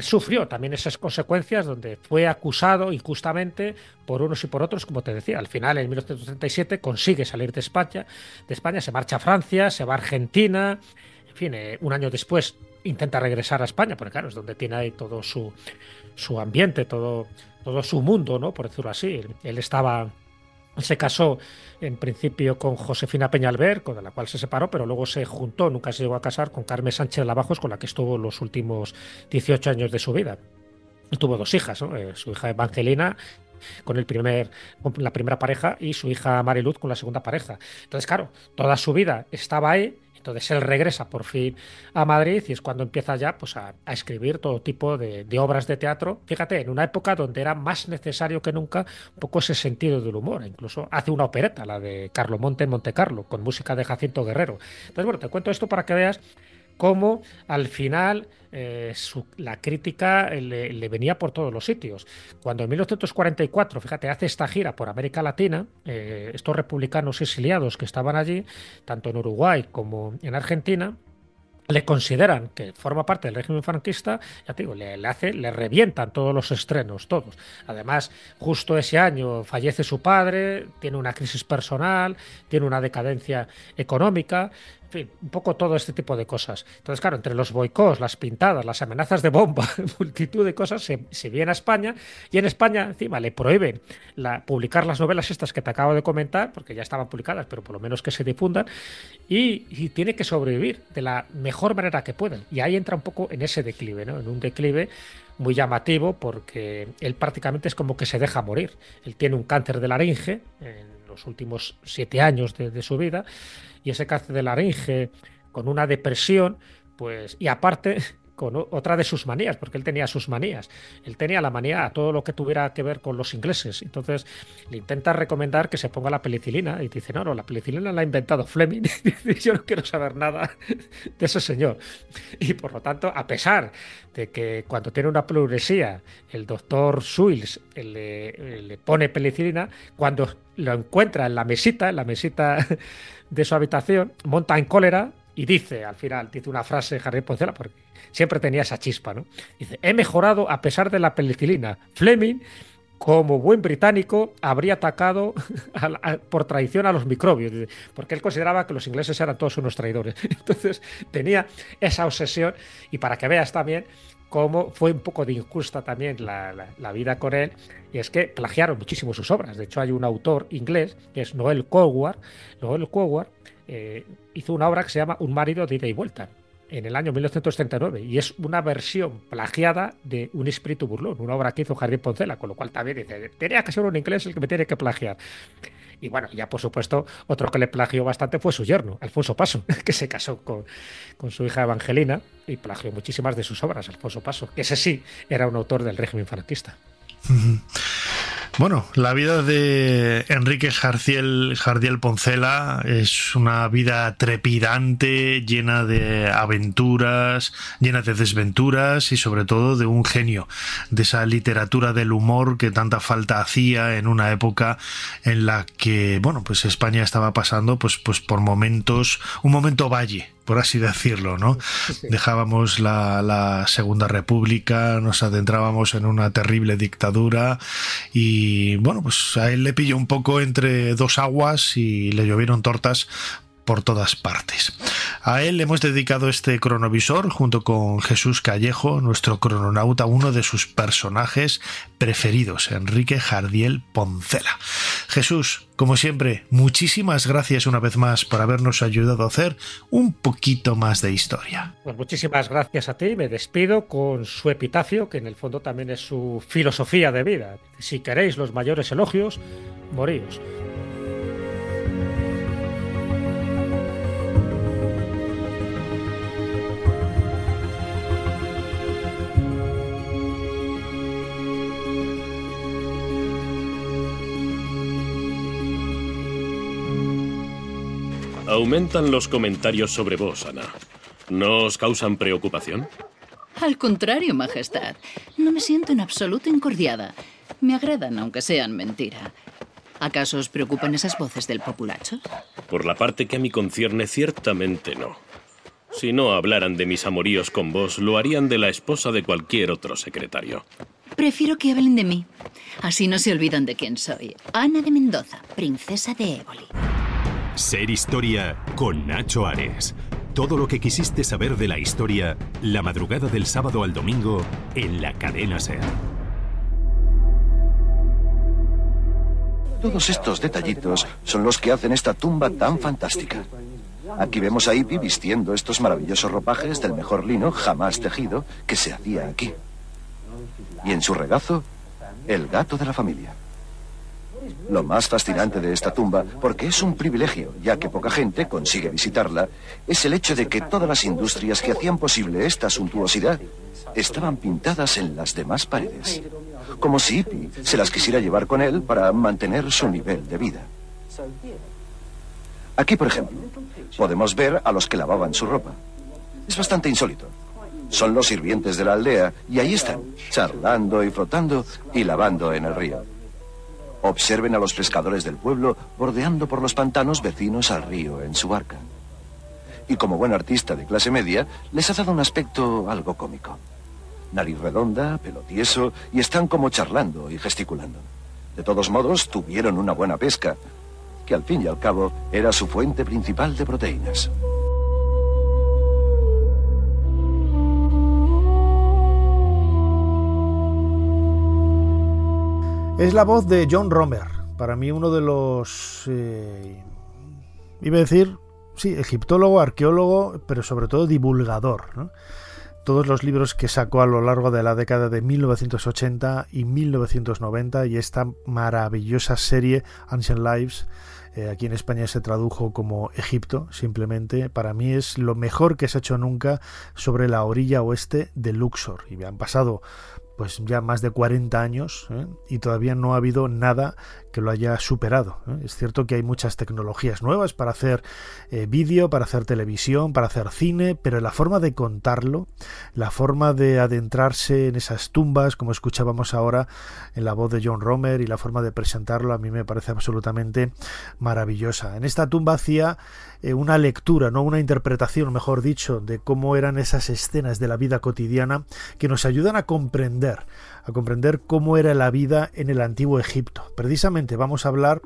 sufrió también esas consecuencias donde fue acusado injustamente por unos y por otros, como te decía. Al final, en 1937, consigue salir de España, se marcha a Francia, se va a Argentina, en fin, un año después intenta regresar a España, porque claro, es donde tiene ahí todo su ambiente, todo su mundo, ¿no?, por decirlo así. Él se casó en principio con Josefina Peñalver, con la cual se separó, pero luego se juntó, nunca se llegó a casar, con Carmen Sánchez Lavajos, con la que estuvo los últimos 18 años de su vida. Y tuvo 2 hijas, ¿no? Su hija Evangelina con la primera pareja, y su hija Mariluz con la segunda pareja. Entonces, claro, toda su vida estaba ahí. Entonces él regresa por fin a Madrid y es cuando empieza ya pues a escribir todo tipo de obras de teatro. Fíjate, en una época donde era más necesario que nunca un poco ese sentido del humor. Incluso hace una opereta, la de Carlo Monte en Montecarlo, con música de Jacinto Guerrero. Entonces, bueno, te cuento esto para que veas cómo al final la crítica le venía por todos los sitios. Cuando en 1944, fíjate, hace esta gira por América Latina, estos republicanos exiliados que estaban allí, tanto en Uruguay como en Argentina, le consideran que forma parte del régimen franquista, ya te digo, le revientan todos los estrenos, todos. Además, justo ese año fallece su padre, tiene una crisis personal, tiene una decadencia económica, en fin, un poco todo este tipo de cosas. Entonces, claro, entre los boicots, las pintadas, las amenazas de bomba, multitud de cosas, se viene a España, y en España encima le prohíben publicar las novelas estas que te acabo de comentar, porque ya estaban publicadas, pero por lo menos que se difundan, y tiene que sobrevivir de la mejor manera que puedan. Y ahí entra un poco en ese declive, ¿no? En un declive muy llamativo, porque él prácticamente es como que se deja morir. Él tiene un cáncer de laringe en los últimos 7 años de su vida, y ese cáncer de laringe con una depresión, pues, y aparte con otra de sus manías, porque él tenía sus manías. Él tenía la manía a todo lo que tuviera que ver con los ingleses. Entonces le intenta recomendar que se ponga la penicilina y dice, no, la penicilina la ha inventado Fleming. Yo no quiero saber nada de ese señor. Y por lo tanto, a pesar de que cuando tiene una pleuresía el doctor Suils le pone penicilina, cuando lo encuentra en la mesita de su habitación, monta en cólera Y dice, al final, dice una frase Harry Poncela, porque siempre tenía esa chispa, ¿no? Dice, he mejorado a pesar de la penicilina. Fleming, como buen británico, habría atacado por traición a los microbios, porque él consideraba que los ingleses eran todos unos traidores. Entonces tenía esa obsesión, y para que veas también cómo fue un poco de injusta también la vida con él, y es que plagiaron muchísimo sus obras. De hecho, hay un autor inglés, que es Noel Coward. Noel Coward hizo una obra que se llama Un marido de ida y vuelta, en el año 1939, y es una versión plagiada de Un espíritu burlón, una obra que hizo Harry Poncela, con lo cual también dice, tenía que ser un inglés el que me tiene que plagiar. Y bueno, ya por supuesto, otro que le plagió bastante fue su yerno, Alfonso Paso, que se casó con su hija Evangelina y plagió muchísimas de sus obras, Alfonso Paso, que ese sí era un autor del régimen franquista. Bueno, la vida de Enrique Jardiel Poncela es una vida trepidante, llena de aventuras, llena de desventuras y sobre todo de un genio, de esa literatura del humor que tanta falta hacía en una época en la que, bueno, pues España estaba pasando pues por momentos, un momento valle, por así decirlo, ¿no? Sí. Dejábamos la Segunda República, nos adentrábamos en una terrible dictadura y, bueno, pues a él le pilló un poco entre dos aguas y le llovieron tortas por todas partes. A él le hemos dedicado este cronovisor junto con Jesús Callejo, nuestro crononauta, uno de sus personajes preferidos, Enrique Jardiel Poncela. Jesús, como siempre, muchísimas gracias una vez más por habernos ayudado a hacer un poquito más de historia. Pues muchísimas gracias a ti. Me despido con su epitafio, que en el fondo también es su filosofía de vida. Si queréis los mayores elogios, moríos. Aumentan los comentarios sobre vos, Ana. ¿No os causan preocupación? Al contrario, Majestad. No me siento en absoluto incordiada. Me agradan, aunque sean mentira. ¿Acaso os preocupan esas voces del populacho? Por la parte que a mí concierne, ciertamente no. Si no hablaran de mis amoríos con vos, lo harían de la esposa de cualquier otro secretario. Prefiero que hablen de mí. Así no se olvidan de quién soy. Ana de Mendoza, princesa de Éboli. Ser Historia con Nacho Ares. Todo lo que quisiste saber de la historia, la madrugada del sábado al domingo en la cadena SER. Todos estos detallitos son los que hacen esta tumba tan fantástica. Aquí vemos a Ipi vistiendo estos maravillosos ropajes del mejor lino jamás tejido que se hacía aquí. Y en su regazo, el gato de la familia. Lo más fascinante de esta tumba, porque es un privilegio, ya que poca gente consigue visitarla, es el hecho de que todas las industrias que hacían posible esta suntuosidad estaban pintadas en las demás paredes, como si Ipi se las quisiera llevar con él para mantener su nivel de vida. Aquí, por ejemplo, podemos ver a los que lavaban su ropa. Es bastante insólito. Son los sirvientes de la aldea y ahí están, charlando y frotando y lavando en el río. Observen a los pescadores del pueblo bordeando por los pantanos vecinos al río en su barca. Y como buen artista de clase media, les ha dado un aspecto algo cómico. Nariz redonda, pelo tieso, y están como charlando y gesticulando. De todos modos, tuvieron una buena pesca, que al fin y al cabo era su fuente principal de proteínas. Es la voz de John Romer, para mí uno de los, iba a decir, sí, egiptólogo, arqueólogo, pero sobre todo divulgador, ¿no? Todos los libros que sacó a lo largo de la década de 1980 y 1990 y esta maravillosa serie Ancient Lives, aquí en España se tradujo como Egipto, simplemente, para mí es lo mejor que se ha hecho nunca sobre la orilla oeste de Luxor. Y me han pasado pues ya más de 40 años, y todavía no ha habido nada que lo haya superado. Es cierto que hay muchas tecnologías nuevas para hacer vídeo, para hacer televisión, para hacer cine, pero la forma de contarlo, la forma de adentrarse en esas tumbas, como escuchábamos ahora en la voz de John Romer, y la forma de presentarlo, a mí me parece absolutamente maravillosa. En esta tumba hacía una lectura, no una interpretación, mejor dicho, de cómo eran esas escenas de la vida cotidiana que nos ayudan a comprender cómo era la vida en el antiguo Egipto. Precisamente vamos a hablar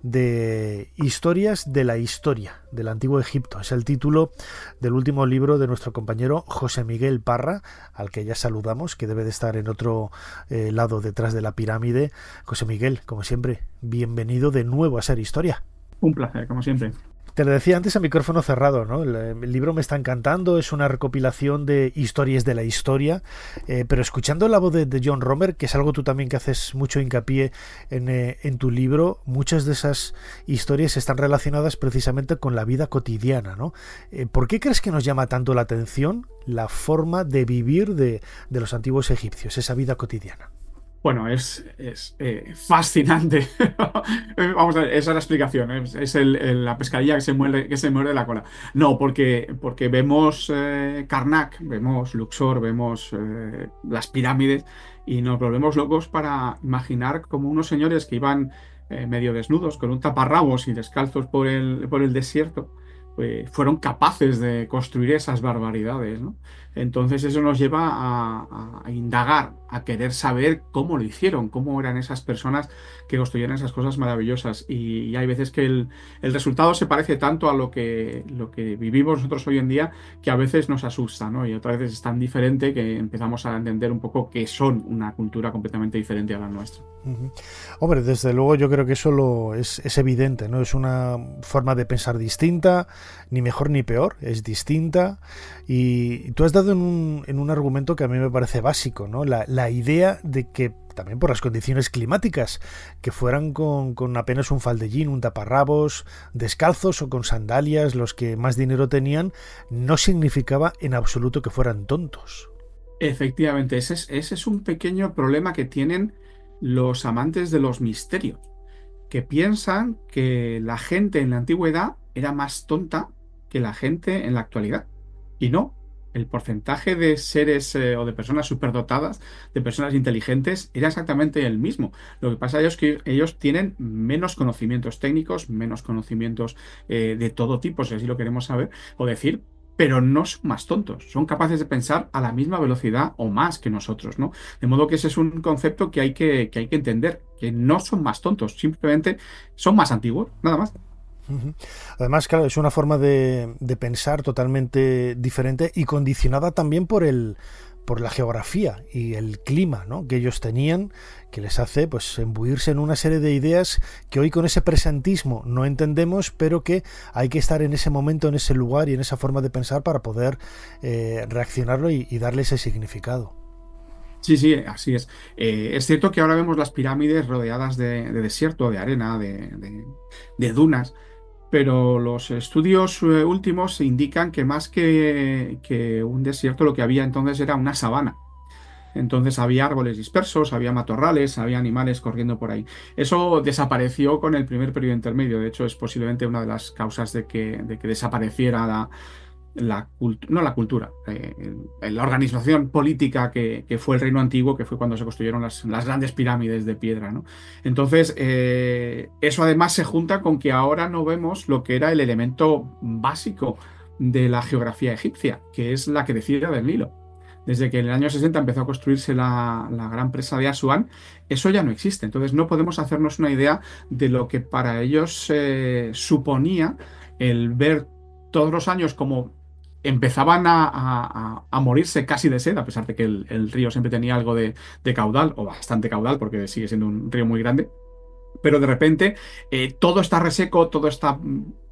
de historias de la historia del antiguo Egipto. Es el título del último libro de nuestro compañero José Miguel Parra, al que ya saludamos, que debe de estar en otro lado detrás de la pirámide. José Miguel, como siempre, bienvenido de nuevo a Ser Historia. Un placer, como siempre. Te lo decía antes a micrófono cerrado, ¿no? El libro me está encantando, es una recopilación de historias de la historia, pero escuchando la voz de John Romer, que es algo tú también que haces mucho hincapié en tu libro, muchas de esas historias están relacionadas precisamente con la vida cotidiana, ¿no? ¿Por qué crees que nos llama tanto la atención la forma de vivir de los antiguos egipcios, esa vida cotidiana? Bueno, es fascinante. Vamos a ver, esa es la explicación. Es la pescadilla que se muerde la cola. No, porque vemos Karnak, vemos Luxor, vemos las pirámides y nos volvemos locos para imaginar como unos señores que iban medio desnudos, con un taparrabos y descalzos por el desierto, fueron capaces de construir esas barbaridades, ¿no? Entonces eso nos lleva a indagar, a querer saber cómo lo hicieron, cómo eran esas personas que construyeron esas cosas maravillosas. Y hay veces que el resultado se parece tanto a lo que vivimos nosotros hoy en día, que a veces nos asusta, ¿no? Y otras veces es tan diferente que empezamos a entender un poco que son una cultura completamente diferente a la nuestra. Uh-huh. Hombre, desde luego yo creo que eso es evidente, ¿no? Es una forma de pensar distinta, ni mejor ni peor, es distinta. Y tú has dado en un argumento que a mí me parece básico, ¿no? La idea de que, también por las condiciones climáticas, que fueran con apenas un faldellín, un taparrabos, descalzos o con sandalias, los que más dinero tenían, no significaba en absoluto que fueran tontos. Efectivamente, ese es un pequeño problema que tienen los amantes de los misterios, que piensan que la gente en la antigüedad era más tonta que la gente en la actualidad. Y no, el porcentaje de seres o de personas superdotadas, de personas inteligentes, era exactamente el mismo. Lo que pasa es que ellos tienen menos conocimientos técnicos, menos conocimientos de todo tipo, si así lo queremos saber o decir, pero no son más tontos, son capaces de pensar a la misma velocidad o más que nosotros, ¿no? De modo que ese es un concepto que hay que entender, que no son más tontos, simplemente son más antiguos, nada más. Además, claro, es una forma de pensar totalmente diferente y condicionada también por la geografía y el clima, ¿no?, que ellos tenían, que les hace pues embuirse en una serie de ideas que hoy con ese presentismo no entendemos, pero que hay que estar en ese momento, en ese lugar y en esa forma de pensar para poder reaccionarlo y darle ese significado. Sí, así es. Es cierto que ahora vemos las pirámides rodeadas de desierto, de arena, de dunas, pero los estudios últimos indican que más que un desierto, lo que había entonces era una sabana. Entonces había árboles dispersos, había matorrales, había animales corriendo por ahí. Eso desapareció con el primer periodo intermedio. De hecho, es posiblemente una de las causas de que desapareciera la organización política que fue el reino antiguo, que fue cuando se construyeron las grandes pirámides de piedra, ¿no? Entonces, eso además se junta con que ahora no vemos lo que era el elemento básico de la geografía egipcia, que es la crecida del Nilo. Desde que en el año 60 empezó a construirse la gran presa de Asuán, eso ya no existe. Entonces no podemos hacernos una idea de lo que para ellos suponía el ver todos los años como empezaban a morirse casi de sed, a pesar de que el río siempre tenía algo de caudal, o bastante caudal, porque sigue siendo un río muy grande. Pero de repente todo está reseco, todo está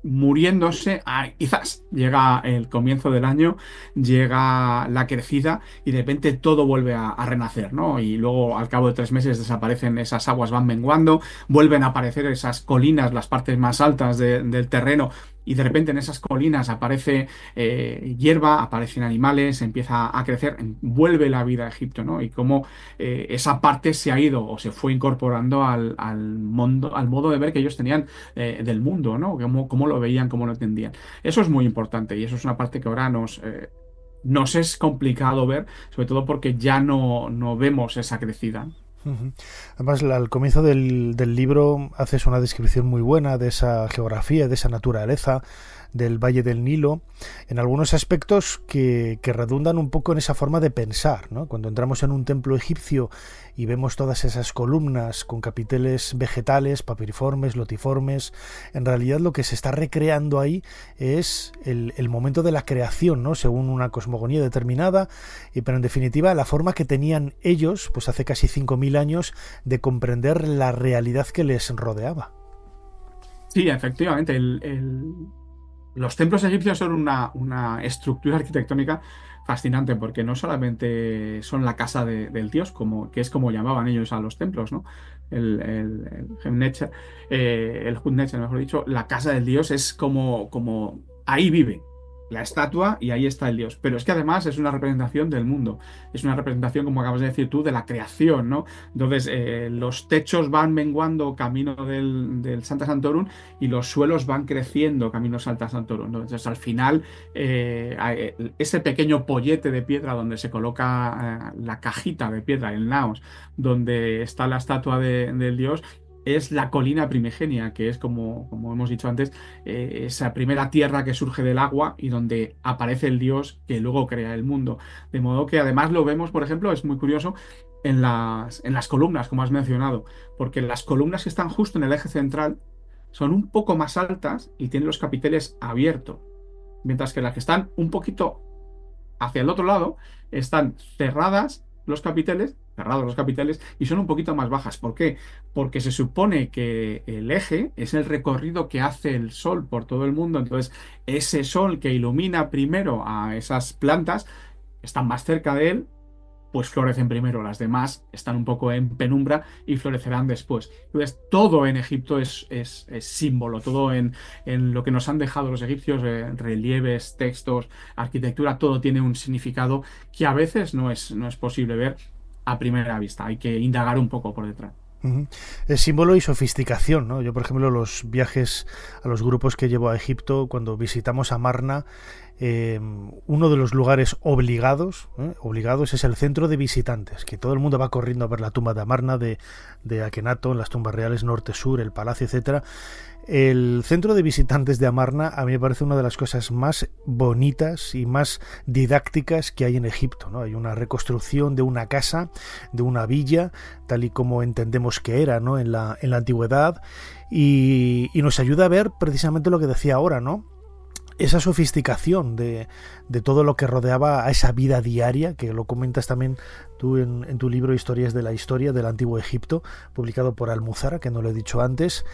muriéndose, quizás llega el comienzo del año, llega la crecida y de repente todo vuelve a renacer, ¿no? Y luego al cabo de 3 meses desaparecen esas aguas, van menguando, vuelven a aparecer esas colinas, las partes más altas del terreno. Y de repente en esas colinas aparece hierba, aparecen animales, empieza a crecer, vuelve la vida a Egipto, ¿no? Y cómo esa parte se ha ido o se fue incorporando al modo de ver que ellos tenían del mundo, ¿no? Cómo lo veían, cómo lo entendían. Eso es muy importante y eso es una parte que ahora nos es complicado ver, sobre todo porque ya no vemos esa crecida. Además, al comienzo del libro haces una descripción muy buena de esa geografía, de esa naturaleza del Valle del Nilo, en algunos aspectos que redundan un poco en esa forma de pensar, ¿no? Cuando entramos en un templo egipcio y vemos todas esas columnas con capiteles vegetales, papiriformes, lotiformes, en realidad lo que se está recreando ahí es el momento de la creación, ¿no? Según una cosmogonía determinada, pero en definitiva la forma que tenían ellos, pues hace casi 5.000 años, de comprender la realidad que les rodeaba. Sí, efectivamente, los templos egipcios son una estructura arquitectónica fascinante porque no solamente son la casa del dios, que es como llamaban ellos a los templos, ¿no? El Gemnecher, el Hutnecher, mejor dicho, la casa del dios es como ahí vive la estatua y ahí está el dios. Pero es que además es una representación del mundo, es una representación, como acabas de decir tú, de la creación, ¿no? Entonces, los techos van menguando camino del Santa Santorum y los suelos van creciendo camino Santa Santorum, ¿no? Entonces, al final, ese pequeño pollete de piedra donde se coloca la cajita de piedra, el naos, donde está la estatua del dios, es la colina primigenia, que es, como hemos dicho antes, esa primera tierra que surge del agua y donde aparece el dios que luego crea el mundo. De modo que además lo vemos, por ejemplo, es muy curioso, en las columnas, como has mencionado, porque las columnas que están justo en el eje central son un poco más altas y tienen los capiteles abiertos, mientras que las que están un poquito hacia el otro lado están cerrados los capiteles y son un poquito más bajas. ¿Por qué? Porque se supone que el eje es el recorrido que hace el sol por todo el mundo. Entonces, ese sol que ilumina primero a esas plantas, están más cerca de él, pues florecen primero. Las demás están un poco en penumbra y florecerán después. Entonces, todo en Egipto es símbolo, todo en lo que nos han dejado los egipcios, relieves, textos, arquitectura, todo tiene un significado que a veces no es posible ver a primera vista. Hay que indagar un poco por detrás. Es símbolo y sofisticación, ¿no? Yo, por ejemplo, los viajes a los grupos que llevo a Egipto, cuando visitamos Amarna, uno de los lugares obligados es el centro de visitantes, que todo el mundo va corriendo a ver la tumba de Amarna, de Akenaton, las tumbas reales norte-sur, el palacio, etcétera. El centro de visitantes de Amarna a mí me parece una de las cosas más bonitas y más didácticas que hay en Egipto, ¿no? Hay una reconstrucción de una casa, de una villa, tal y como entendemos que era, ¿no? en la antigüedad, y nos ayuda a ver precisamente lo que decía ahora, ¿no? Esa sofisticación de todo lo que rodeaba a esa vida diaria, que lo comentas también tú en tu libro Historias de la Historia del Antiguo Egipto, publicado por Almuzara, que no lo he dicho antes,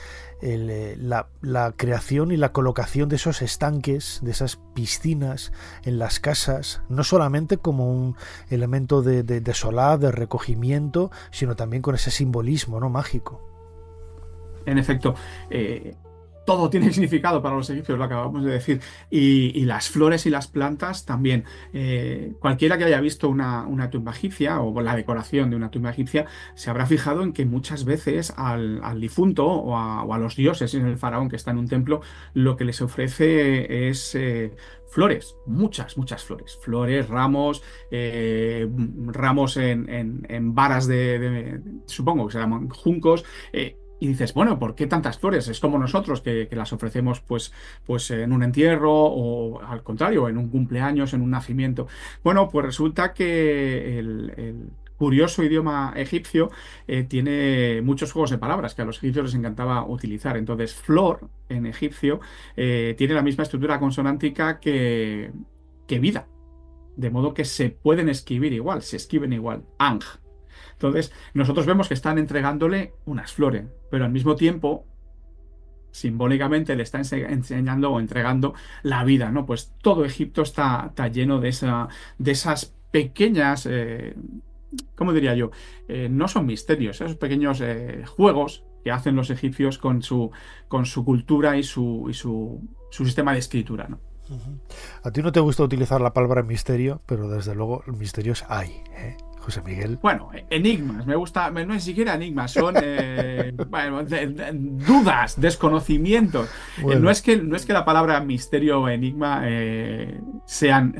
la creación y la colocación de esos estanques, de esas piscinas en las casas, no solamente como un elemento de solaz, de recogimiento, sino también con ese simbolismo, ¿no?, mágico. En efecto, todo tiene significado para los egipcios, lo acabamos de decir, y las flores y las plantas también. Cualquiera que haya visto una tumba egipcia o la decoración de una tumba egipcia se habrá fijado en que muchas veces al difunto o a los dioses, en el faraón que está en un templo, lo que les ofrece es flores, muchas flores, ramos, ramos en varas supongo que se llaman juncos. Y dices, bueno, ¿por qué tantas flores? Es como nosotros que las ofrecemos pues en un entierro o al contrario, en un cumpleaños, en un nacimiento. Bueno, pues resulta que el curioso idioma egipcio tiene muchos juegos de palabras que a los egipcios les encantaba utilizar. Entonces, flor en egipcio tiene la misma estructura consonántica que vida. De modo que se pueden escribir igual, se escriben igual. Ang. Entonces, nosotros vemos que están entregándole unas flores, pero al mismo tiempo simbólicamente le está enseñando o entregando la vida, ¿no? Pues todo Egipto está lleno de esas pequeñas, ¿cómo diría yo? No son misterios, esos pequeños juegos que hacen los egipcios con su cultura y su sistema de escritura, ¿no? A ti no te gusta utilizar la palabra misterio, pero desde luego misterios hay, ¿eh, José Miguel? Bueno, enigmas, me gusta, no es ni siquiera enigmas, son bueno, dudas, desconocimientos. Bueno. No es que la palabra misterio o enigma sean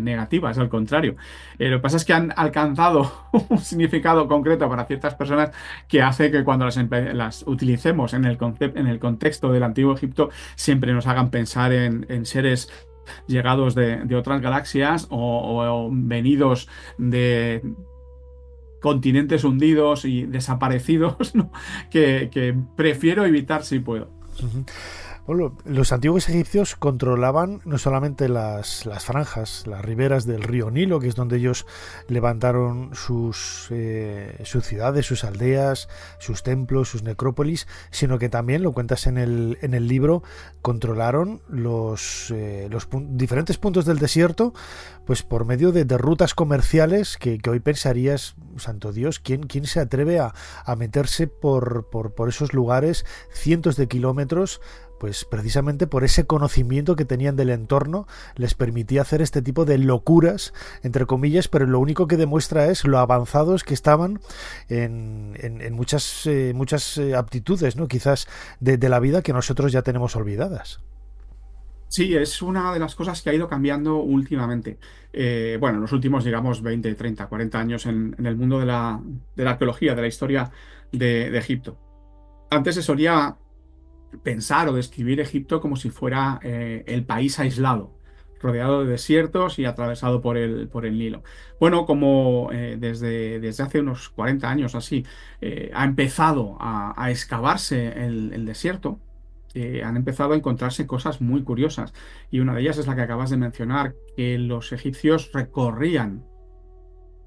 negativas, al contrario. Lo que pasa es que han alcanzado un significado concreto para ciertas personas que hace que cuando las utilicemos en el contexto del Antiguo Egipto siempre nos hagan pensar en seres llegados de otras galaxias o venidos de continentes hundidos y desaparecidos, ¿no? que prefiero evitar si puedo. Bueno, los antiguos egipcios controlaban no solamente las franjas, las riberas del río Nilo, que es donde ellos levantaron sus ciudades, sus aldeas, sus templos, sus necrópolis, sino que también, lo cuentas en el libro, controlaron los diferentes puntos del desierto, pues por medio de rutas comerciales que hoy pensarías, santo Dios, ¿quién se atreve a meterse por esos lugares cientos de kilómetros? Pues precisamente por ese conocimiento que tenían del entorno les permitía hacer este tipo de locuras, entre comillas, pero lo único que demuestra es lo avanzados que estaban en muchas aptitudes, ¿no? Quizás de la vida que nosotros ya tenemos olvidadas. Sí, es una de las cosas que ha ido cambiando últimamente. Bueno, en los últimos, digamos, 20, 30, 40 años en el mundo de la arqueología, de la historia de Egipto. Antes se solía pensar o describir Egipto como si fuera el país aislado, rodeado de desiertos y atravesado por el Nilo. Bueno, como desde hace unos 40 años así ha empezado a excavarse el desierto, han empezado a encontrarse cosas muy curiosas, y una de ellas es la que acabas de mencionar, que los egipcios recorrían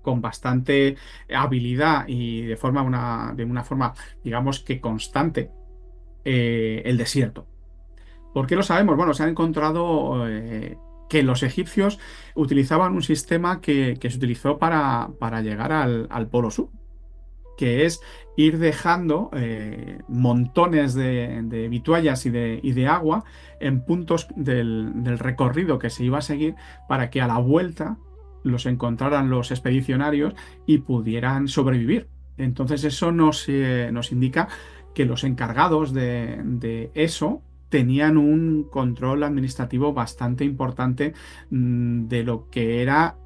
con bastante habilidad y de una forma, digamos que constante, el desierto. ¿Por qué lo sabemos? Bueno, se ha encontrado que los egipcios utilizaban un sistema que se utilizó para llegar al Polo Sur, que es ir dejando montones de vituallas y de agua en puntos del recorrido que se iba a seguir, para que a la vuelta los encontraran los expedicionarios y pudieran sobrevivir. Entonces eso nos indica que los encargados de eso tenían un control administrativo bastante importante de lo que era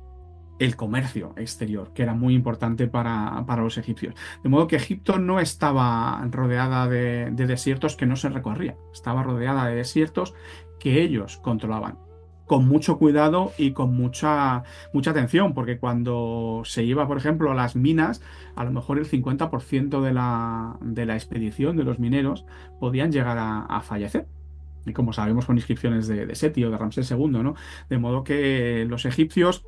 el comercio exterior, que era muy importante para los egipcios. De modo que Egipto no estaba rodeada de desiertos que no se recorrían, estaba rodeada de desiertos que ellos controlaban, con mucho cuidado y con mucha atención, porque cuando se iba, por ejemplo, a las minas, a lo mejor el 50% de la expedición de los mineros podían llegar a fallecer. Y como sabemos, con inscripciones de Seti o de Ramsés II, ¿no? De modo que los egipcios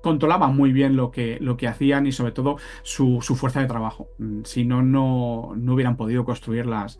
controlaban muy bien lo que hacían, y sobre todo su fuerza de trabajo. Si no hubieran podido construir las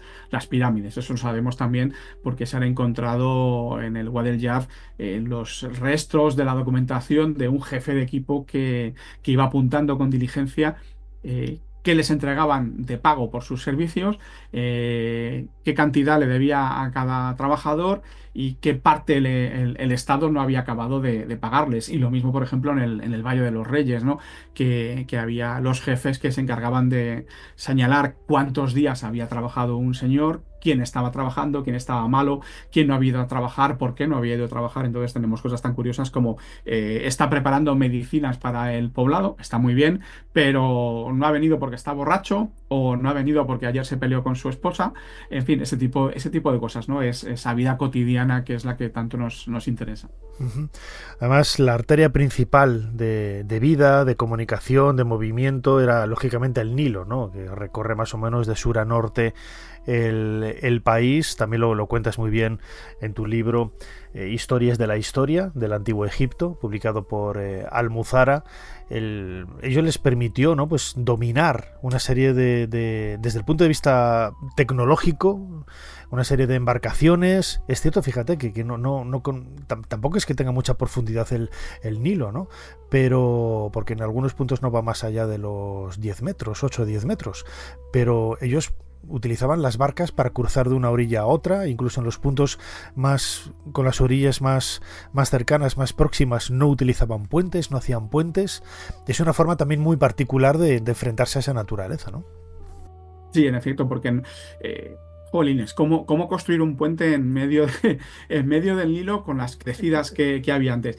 pirámides. Eso lo sabemos también porque se han encontrado en el Wadi el Jaf los restos de la documentación de un jefe de equipo que iba apuntando con diligencia qué les entregaban de pago por sus servicios, qué cantidad le debía a cada trabajador y qué parte el Estado no había acabado de pagarles. Y lo mismo, por ejemplo, en el Valle de los Reyes, ¿no? Que había los jefes que se encargaban de señalar cuántos días había trabajado un señor, quién estaba trabajando, quién estaba malo, quién no había ido a trabajar, por qué no había ido a trabajar. Entonces tenemos cosas tan curiosas como está preparando medicinas para el poblado, está muy bien, pero no ha venido porque está borracho, o no ha venido porque ayer se peleó con su esposa. En fin, ese tipo de cosas, ¿no? Es esa vida cotidiana que es la que tanto nos interesa. Además, la arteria principal de vida, de comunicación, de movimiento, era lógicamente el Nilo, ¿no? Que recorre más o menos de sur a norte el país. También lo cuentas muy bien en tu libro Historias de la Historia del Antiguo Egipto, publicado por Almuzara. ello les permitió, ¿no?, pues dominar una serie desde el punto de vista tecnológico, una serie de embarcaciones. Es cierto, fíjate, que tampoco es que tenga mucha profundidad el Nilo, ¿no? Pero porque en algunos puntos no va más allá de los 10 metros, 8 o 10 metros, pero ellos utilizaban las barcas para cruzar de una orilla a otra, incluso en los puntos con las orillas más cercanas, más próximas, no utilizaban puentes, no hacían puentes. Es una forma también muy particular de enfrentarse a esa naturaleza, ¿no? Sí, en efecto, porque jolines, ¿cómo construir un puente en medio del Nilo con las crecidas que había antes?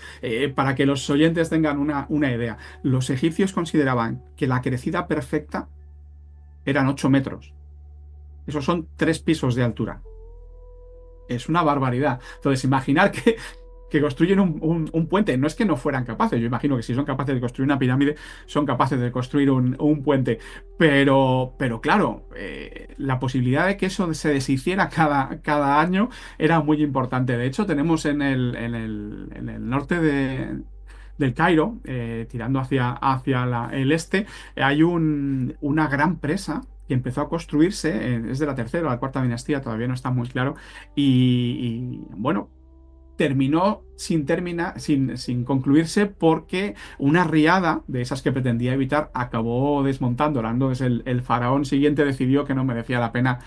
Para que los oyentes tengan una idea, los egipcios consideraban que la crecida perfecta eran 8 metros. Esos son 3 pisos de altura. Es una barbaridad. Entonces, imaginar que construyen un puente. No es que no fueran capaces. Yo imagino que si son capaces de construir una pirámide, son capaces de construir un puente. Pero claro, la posibilidad de que eso se deshiciera cada año era muy importante. De hecho, tenemos en el norte del Cairo, tirando hacia el este, hay una gran presa que empezó a construirse, es de la tercera o la cuarta dinastía, todavía no está muy claro, y bueno, terminó sin concluirse porque una riada de esas que pretendía evitar acabó desmontándola. Entonces el faraón siguiente decidió que no merecía la pena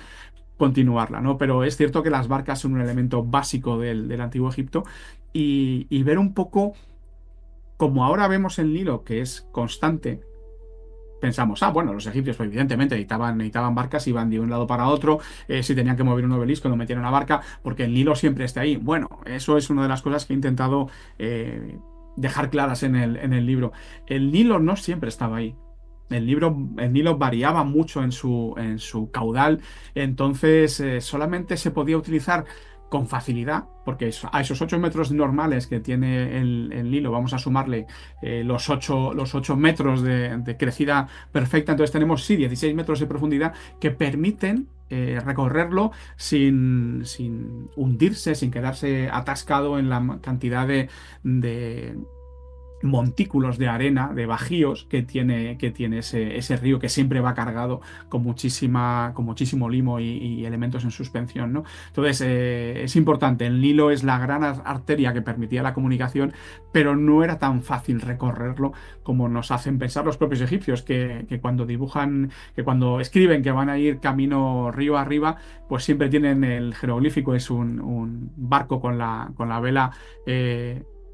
continuarla, ¿no? Pero es cierto que las barcas son un elemento básico del Antiguo Egipto y ver un poco como ahora vemos el Nilo, que es constante. Pensamos, bueno, los egipcios pues, evidentemente necesitaban barcas, iban de un lado para otro, si tenían que mover un obelisco lo metían en una barca, porque el Nilo siempre está ahí. Bueno, eso es una de las cosas que he intentado dejar claras en el libro. El Nilo no siempre estaba ahí. El Nilo variaba mucho en su caudal, entonces solamente se podía utilizar con facilidad, porque a esos 8 metros normales que tiene el Nilo vamos a sumarle los 8 metros de crecida perfecta, entonces tenemos 16 metros de profundidad que permiten recorrerlo sin hundirse, sin quedarse atascado en la cantidad de montículos de arena, de bajíos que tiene ese río que siempre va cargado con muchísimo limo y elementos en suspensión, ¿no? Entonces es importante, el Nilo es la gran arteria que permitía la comunicación, pero no era tan fácil recorrerlo como nos hacen pensar los propios egipcios, que cuando dibujan, que cuando escriben que van a ir camino río arriba, pues siempre tienen el jeroglífico, es un barco con la vela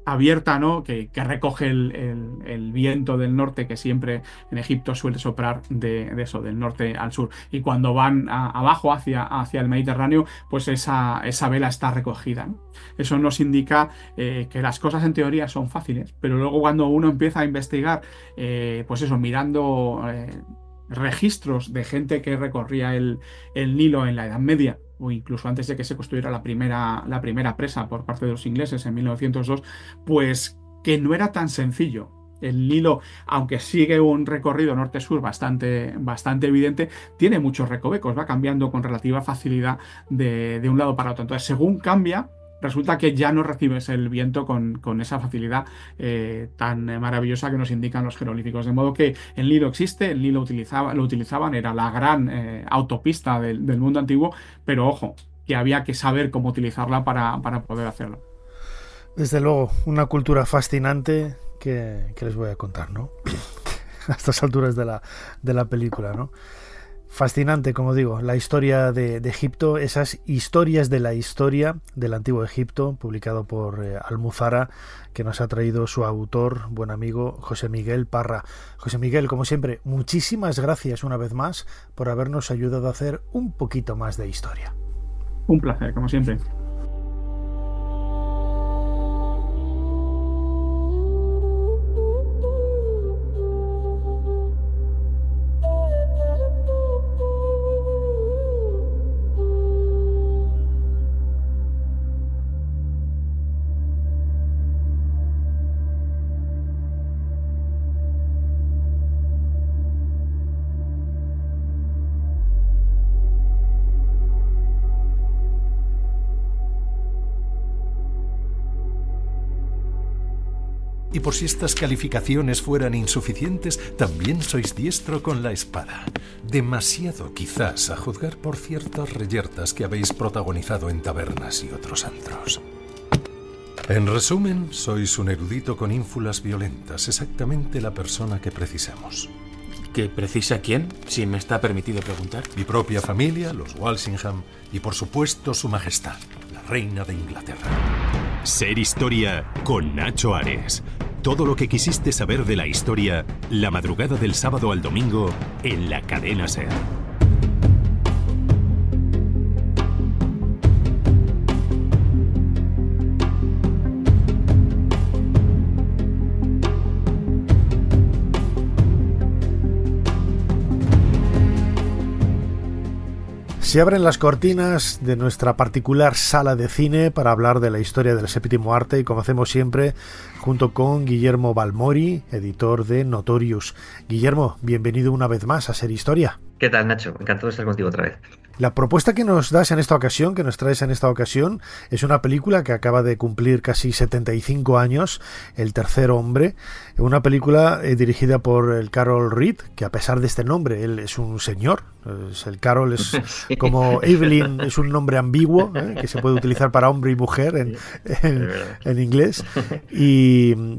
abierta, ¿no? Que recoge el viento del norte, que siempre en Egipto suele soplar de eso, del norte al sur. Y cuando van abajo hacia el Mediterráneo, pues esa vela está recogida, ¿no? Eso nos indica que las cosas en teoría son fáciles, pero luego cuando uno empieza a investigar, pues eso, mirando registros de gente que recorría el Nilo en la Edad Media, o incluso antes de que se construyera la primera presa por parte de los ingleses en 1902, pues que no era tan sencillo. El Nilo, aunque sigue un recorrido norte-sur bastante evidente, tiene muchos recovecos, va cambiando con relativa facilidad de un lado para otro. Entonces, según cambia, resulta que ya no recibes el viento con esa facilidad tan maravillosa que nos indican los jeroglíficos. De modo que el Nilo existe, el Nilo lo utilizaban, era la gran autopista del mundo antiguo, pero ojo, que había que saber cómo utilizarla para poder hacerlo. Desde luego, una cultura fascinante que les voy a contar, ¿no? A estas alturas de la película, ¿no? Fascinante, como digo, la historia de Egipto, esas historias de la historia del Antiguo Egipto, publicado por Almuzara, que nos ha traído su autor, buen amigo José Miguel Parra. José Miguel, como siempre, muchísimas gracias una vez más por habernos ayudado a hacer un poquito más de historia. Un placer, como siempre. Y por si estas calificaciones fueran insuficientes, también sois diestro con la espada. Demasiado, quizás, a juzgar por ciertas reyertas que habéis protagonizado en tabernas y otros antros. En resumen, sois un erudito con ínfulas violentas, exactamente la persona que precisamos. ¿Que precisa quién? Si me está permitido preguntar. Mi propia familia, los Walsingham, y por supuesto su majestad, la reina de Inglaterra. Ser Historia con Nacho Ares. Todo lo que quisiste saber de la historia, la madrugada del sábado al domingo en la cadena SER. Se abren las cortinas de nuestra particular sala de cine para hablar de la historia del séptimo arte y, como hacemos siempre, junto con Guillermo Balmori, editor de Notorious. Guillermo, bienvenido una vez más a Ser Historia. ¿Qué tal, Nacho? Encantado de estar contigo otra vez. La propuesta que nos traes en esta ocasión, es una película que acaba de cumplir casi 75 años, El tercer hombre, una película dirigida por el Carol Reed, que a pesar de este nombre, él es un señor, el Carol es como Evelyn, es un nombre ambiguo, que se puede utilizar para hombre y mujer en inglés,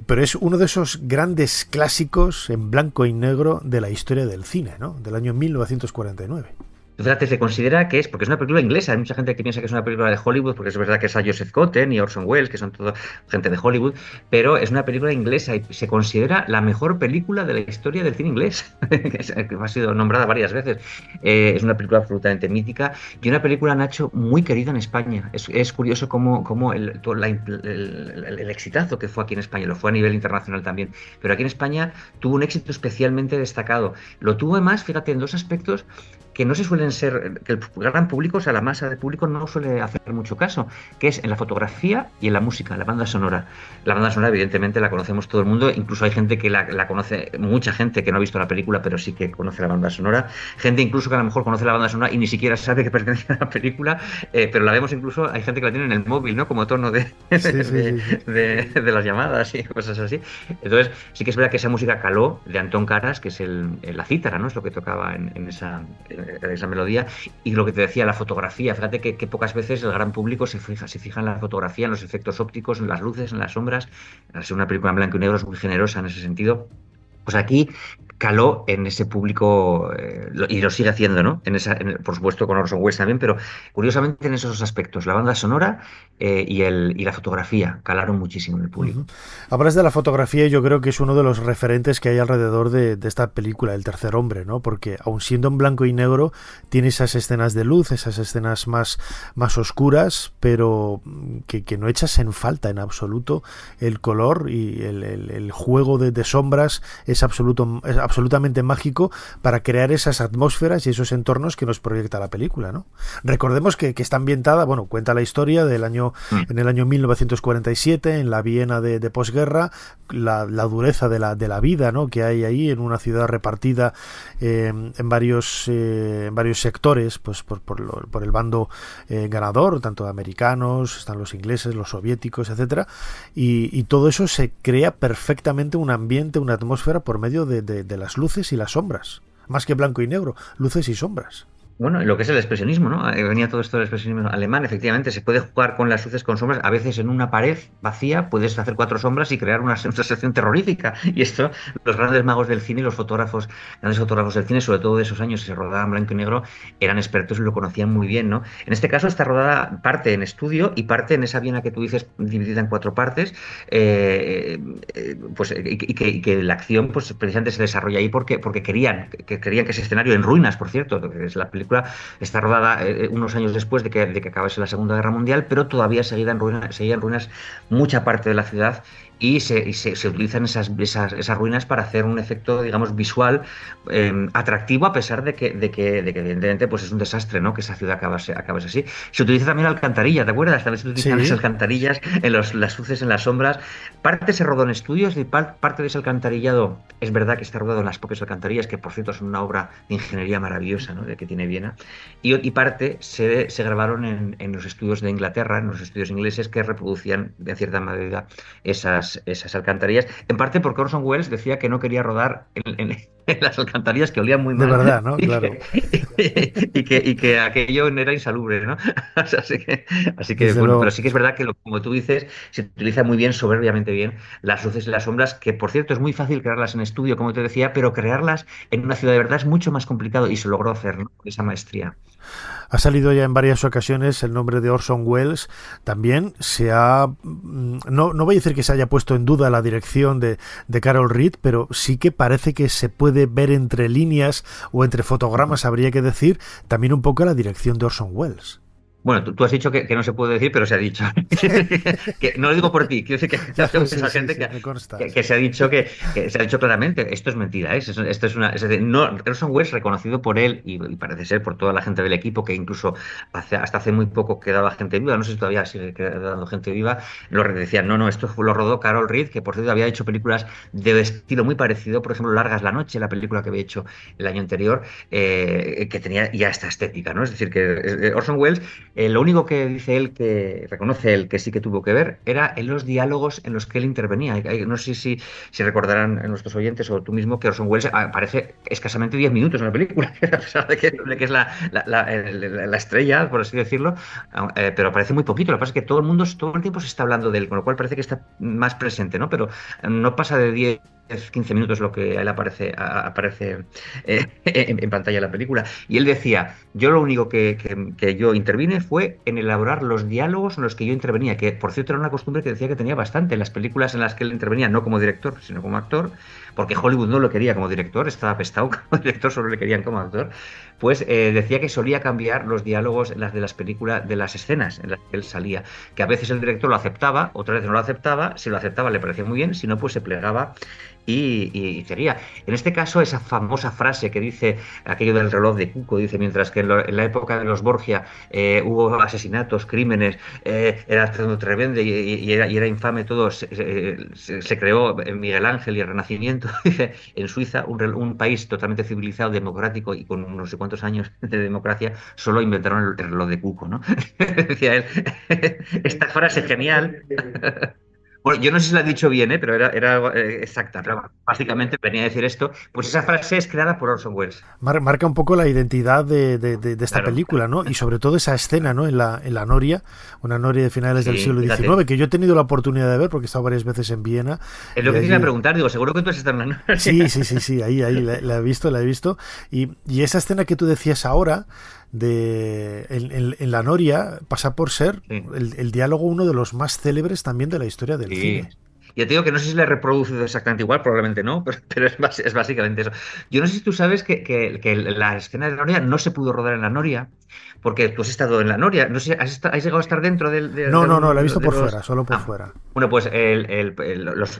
pero es uno de esos grandes clásicos en blanco y negro de la historia del cine, ¿no? Del año 1949. Fíjate, se considera que porque es una película inglesa. Hay mucha gente que piensa que es una película de Hollywood, porque es verdad que es a Joseph Cotten y Orson Welles, que son toda gente de Hollywood, pero es una película inglesa y se considera la mejor película de la historia del cine inglés, que ha sido nombrada varias veces. Es una película absolutamente mítica y una película, Nacho, muy querida en España. Es curioso cómo el exitazo que fue aquí en España, lo fue a nivel internacional también, pero aquí en España tuvo un éxito especialmente destacado. Lo tuvo además, fíjate, en dos aspectos que no se suelen ser, que el gran público, o sea, la masa de público no suele hacer mucho caso, que es en la fotografía y en la música, la banda sonora. La banda sonora, evidentemente, la conocemos todo el mundo, incluso hay gente que la conoce, mucha gente que no ha visto la película, pero sí que conoce la banda sonora, gente incluso que a lo mejor conoce la banda sonora y ni siquiera sabe que pertenece a la película, pero la vemos incluso, hay gente que la tiene en el móvil, ¿no? Como tono de las llamadas y cosas así. Entonces, sí que es verdad que esa música caló de Antón Caras, que es la cítara, ¿no? Es lo que tocaba en esa melodía, y lo que te decía, la fotografía. Fíjate que pocas veces el gran público se fija en la fotografía, en los efectos ópticos, en las luces, en las sombras. Al ser una película en blanco y negro es muy generosa en ese sentido. Pues aquí caló en ese público y lo sigue haciendo, ¿no? Por supuesto con Orson Welles también, pero curiosamente en esos aspectos, la banda sonora y la fotografía calaron muchísimo en el público. Hablas de la fotografía y yo creo que es uno de los referentes que hay alrededor de esta película, El tercer hombre, ¿no? Porque aun siendo en blanco y negro, tiene esas escenas de luz, esas escenas más oscuras, pero que no echas en falta en absoluto el color y el juego de sombras es absolutamente mágico para crear esas atmósferas y esos entornos que nos proyecta la película, ¿no? Recordemos que está ambientada, cuenta la historia en el año 1947, en la Viena de posguerra, la dureza de la vida, ¿no? Que hay ahí en una ciudad repartida en varios sectores, pues por el bando ganador, tanto americanos, están los ingleses, los soviéticos, etcétera, y todo eso se crea perfectamente un ambiente, una atmósfera por medio de las luces y las sombras, más que blanco y negro, luces y sombras. Bueno, lo que es el expresionismo, ¿no? Venía todo esto del expresionismo alemán. Efectivamente, se puede jugar con las luces, con sombras. A veces en una pared vacía puedes hacer 4 sombras y crear una sensación terrorífica. Y esto, los grandes magos del cine y los grandes fotógrafos del cine, sobre todo de esos años que se rodaba en blanco y negro, eran expertos y lo conocían muy bien, ¿no? En este caso está rodada parte en estudio y parte en esa Viena que tú dices, dividida en 4 partes, y que la acción, pues precisamente se desarrolla ahí porque querían que ese escenario, en ruinas, por cierto, que es la película está rodada unos años después de que acabase la Segunda Guerra Mundial, pero todavía seguía en ruinas mucha parte de la ciudad y se utilizan esas ruinas para hacer un efecto, digamos, visual atractivo, a pesar de que evidentemente pues es un desastre, ¿no? Que esa ciudad acabase así. Se utiliza también la alcantarilla, ¿te acuerdas? También se utilizan esas alcantarillas, las luces en las sombras. Parte se rodó en estudios y parte de ese alcantarillado es verdad que está rodado en las propias alcantarillas, que por cierto es una obra de ingeniería maravillosa, ¿no? Que tiene Viena. Y parte se grabaron en los estudios de Inglaterra, en los estudios ingleses, que reproducían de cierta medida esas esas alcantarillas, en parte porque Orson Welles decía que no quería rodar en las alcantarillas, que olían muy mal. De verdad, ¿no? Claro. Y que aquello era insalubre, ¿no? Así que bueno, pero sí que es verdad que, como tú dices, se utiliza muy bien, soberbiamente bien, las luces y las sombras, que por cierto es muy fácil crearlas en estudio, como te decía, pero crearlas en una ciudad de verdad es mucho más complicado y se logró hacer, ¿no? Con esa maestría. Ha salido ya en varias ocasiones el nombre de Orson Welles. También se ha... No voy a decir que se haya puesto en duda la dirección de Carol Reed, pero sí que parece que se puede ver entre líneas o entre fotogramas, habría que decir, también un poco la dirección de Orson Welles. Bueno, tú has dicho que no se puede decir, pero se ha dicho. Que no lo digo por ti, quiero decir que hay mucha gente que se ha dicho que se ha dicho claramente, esto es mentira, esto es una, es decir, no, Orson Welles, reconocido por él y parece ser por toda la gente del equipo, que incluso hasta hace muy poco quedaba gente viva, no sé si todavía sigue quedando gente viva, lo decían, no, esto lo rodó Carol Reed, que por cierto había hecho películas de estilo muy parecido, por ejemplo, Larga es la noche, la película que había hecho el año anterior, que tenía ya esta estética, ¿no? Es decir, que Orson Welles, lo único que dice él, que reconoce él que sí que tuvo que ver, era en los diálogos en los que él intervenía. No sé si recordarán nuestros oyentes o tú mismo que Orson Welles aparece escasamente 10 minutos en la película, a pesar de que es la estrella, por así decirlo, pero aparece muy poquito. Lo que pasa es que todo el tiempo se está hablando de él, con lo cual parece que está más presente, ¿no? Pero no pasa de 10-15 minutos lo que él aparece en pantalla de la película. Y él decía, yo lo único que yo intervine fue en elaborar los diálogos en los que yo intervenía, que por cierto era una costumbre que decía que tenía bastante en las películas en las que él intervenía, no como director, sino como actor, porque Hollywood no lo quería como director, estaba apestado como director, solo le querían como actor. Pues decía que solía cambiar los diálogos en las películas, de las escenas en las que él salía, que a veces el director lo aceptaba, otras veces no lo aceptaba, si lo aceptaba le parecía muy bien, si no pues se plegaba y seguía. En este caso, esa famosa frase que dice aquello del reloj de Cuco, dice, mientras que en la época de los Borgia hubo asesinatos, crímenes, era tremendo y era infame todo, se creó Miguel Ángel y el Renacimiento. Dice, en Suiza, un país totalmente civilizado, democrático y con no sé cuántos años de democracia, solo inventaron el reloj de Cuco, ¿no? Decía él, esta frase genial. Bueno, yo no sé si la he dicho bien, pero era exacta, pero básicamente venía a decir esto. Pues esa frase es creada por Orson Welles. Marca un poco la identidad de esta película, ¿no? Y sobre todo esa escena, ¿no? En la Noria, una Noria de finales del siglo XIX, que yo he tenido la oportunidad de ver porque he estado varias veces en Viena. Es lo que quería preguntar, digo, seguro que tú has estado en la Noria. Sí, ahí la he visto. Y esa escena que tú decías ahora, en la Noria, pasa por ser el diálogo uno de los más célebres también de la historia del cine. Ya te digo que no sé si le he reproducido exactamente igual, probablemente no, pero es básicamente eso. Yo no sé si tú sabes que la escena de la Noria no se pudo rodar en la Noria, porque tú has estado en la Noria. No sé, ¿has llegado a estar dentro No, la he visto por fuera, solo por fuera. Bueno, pues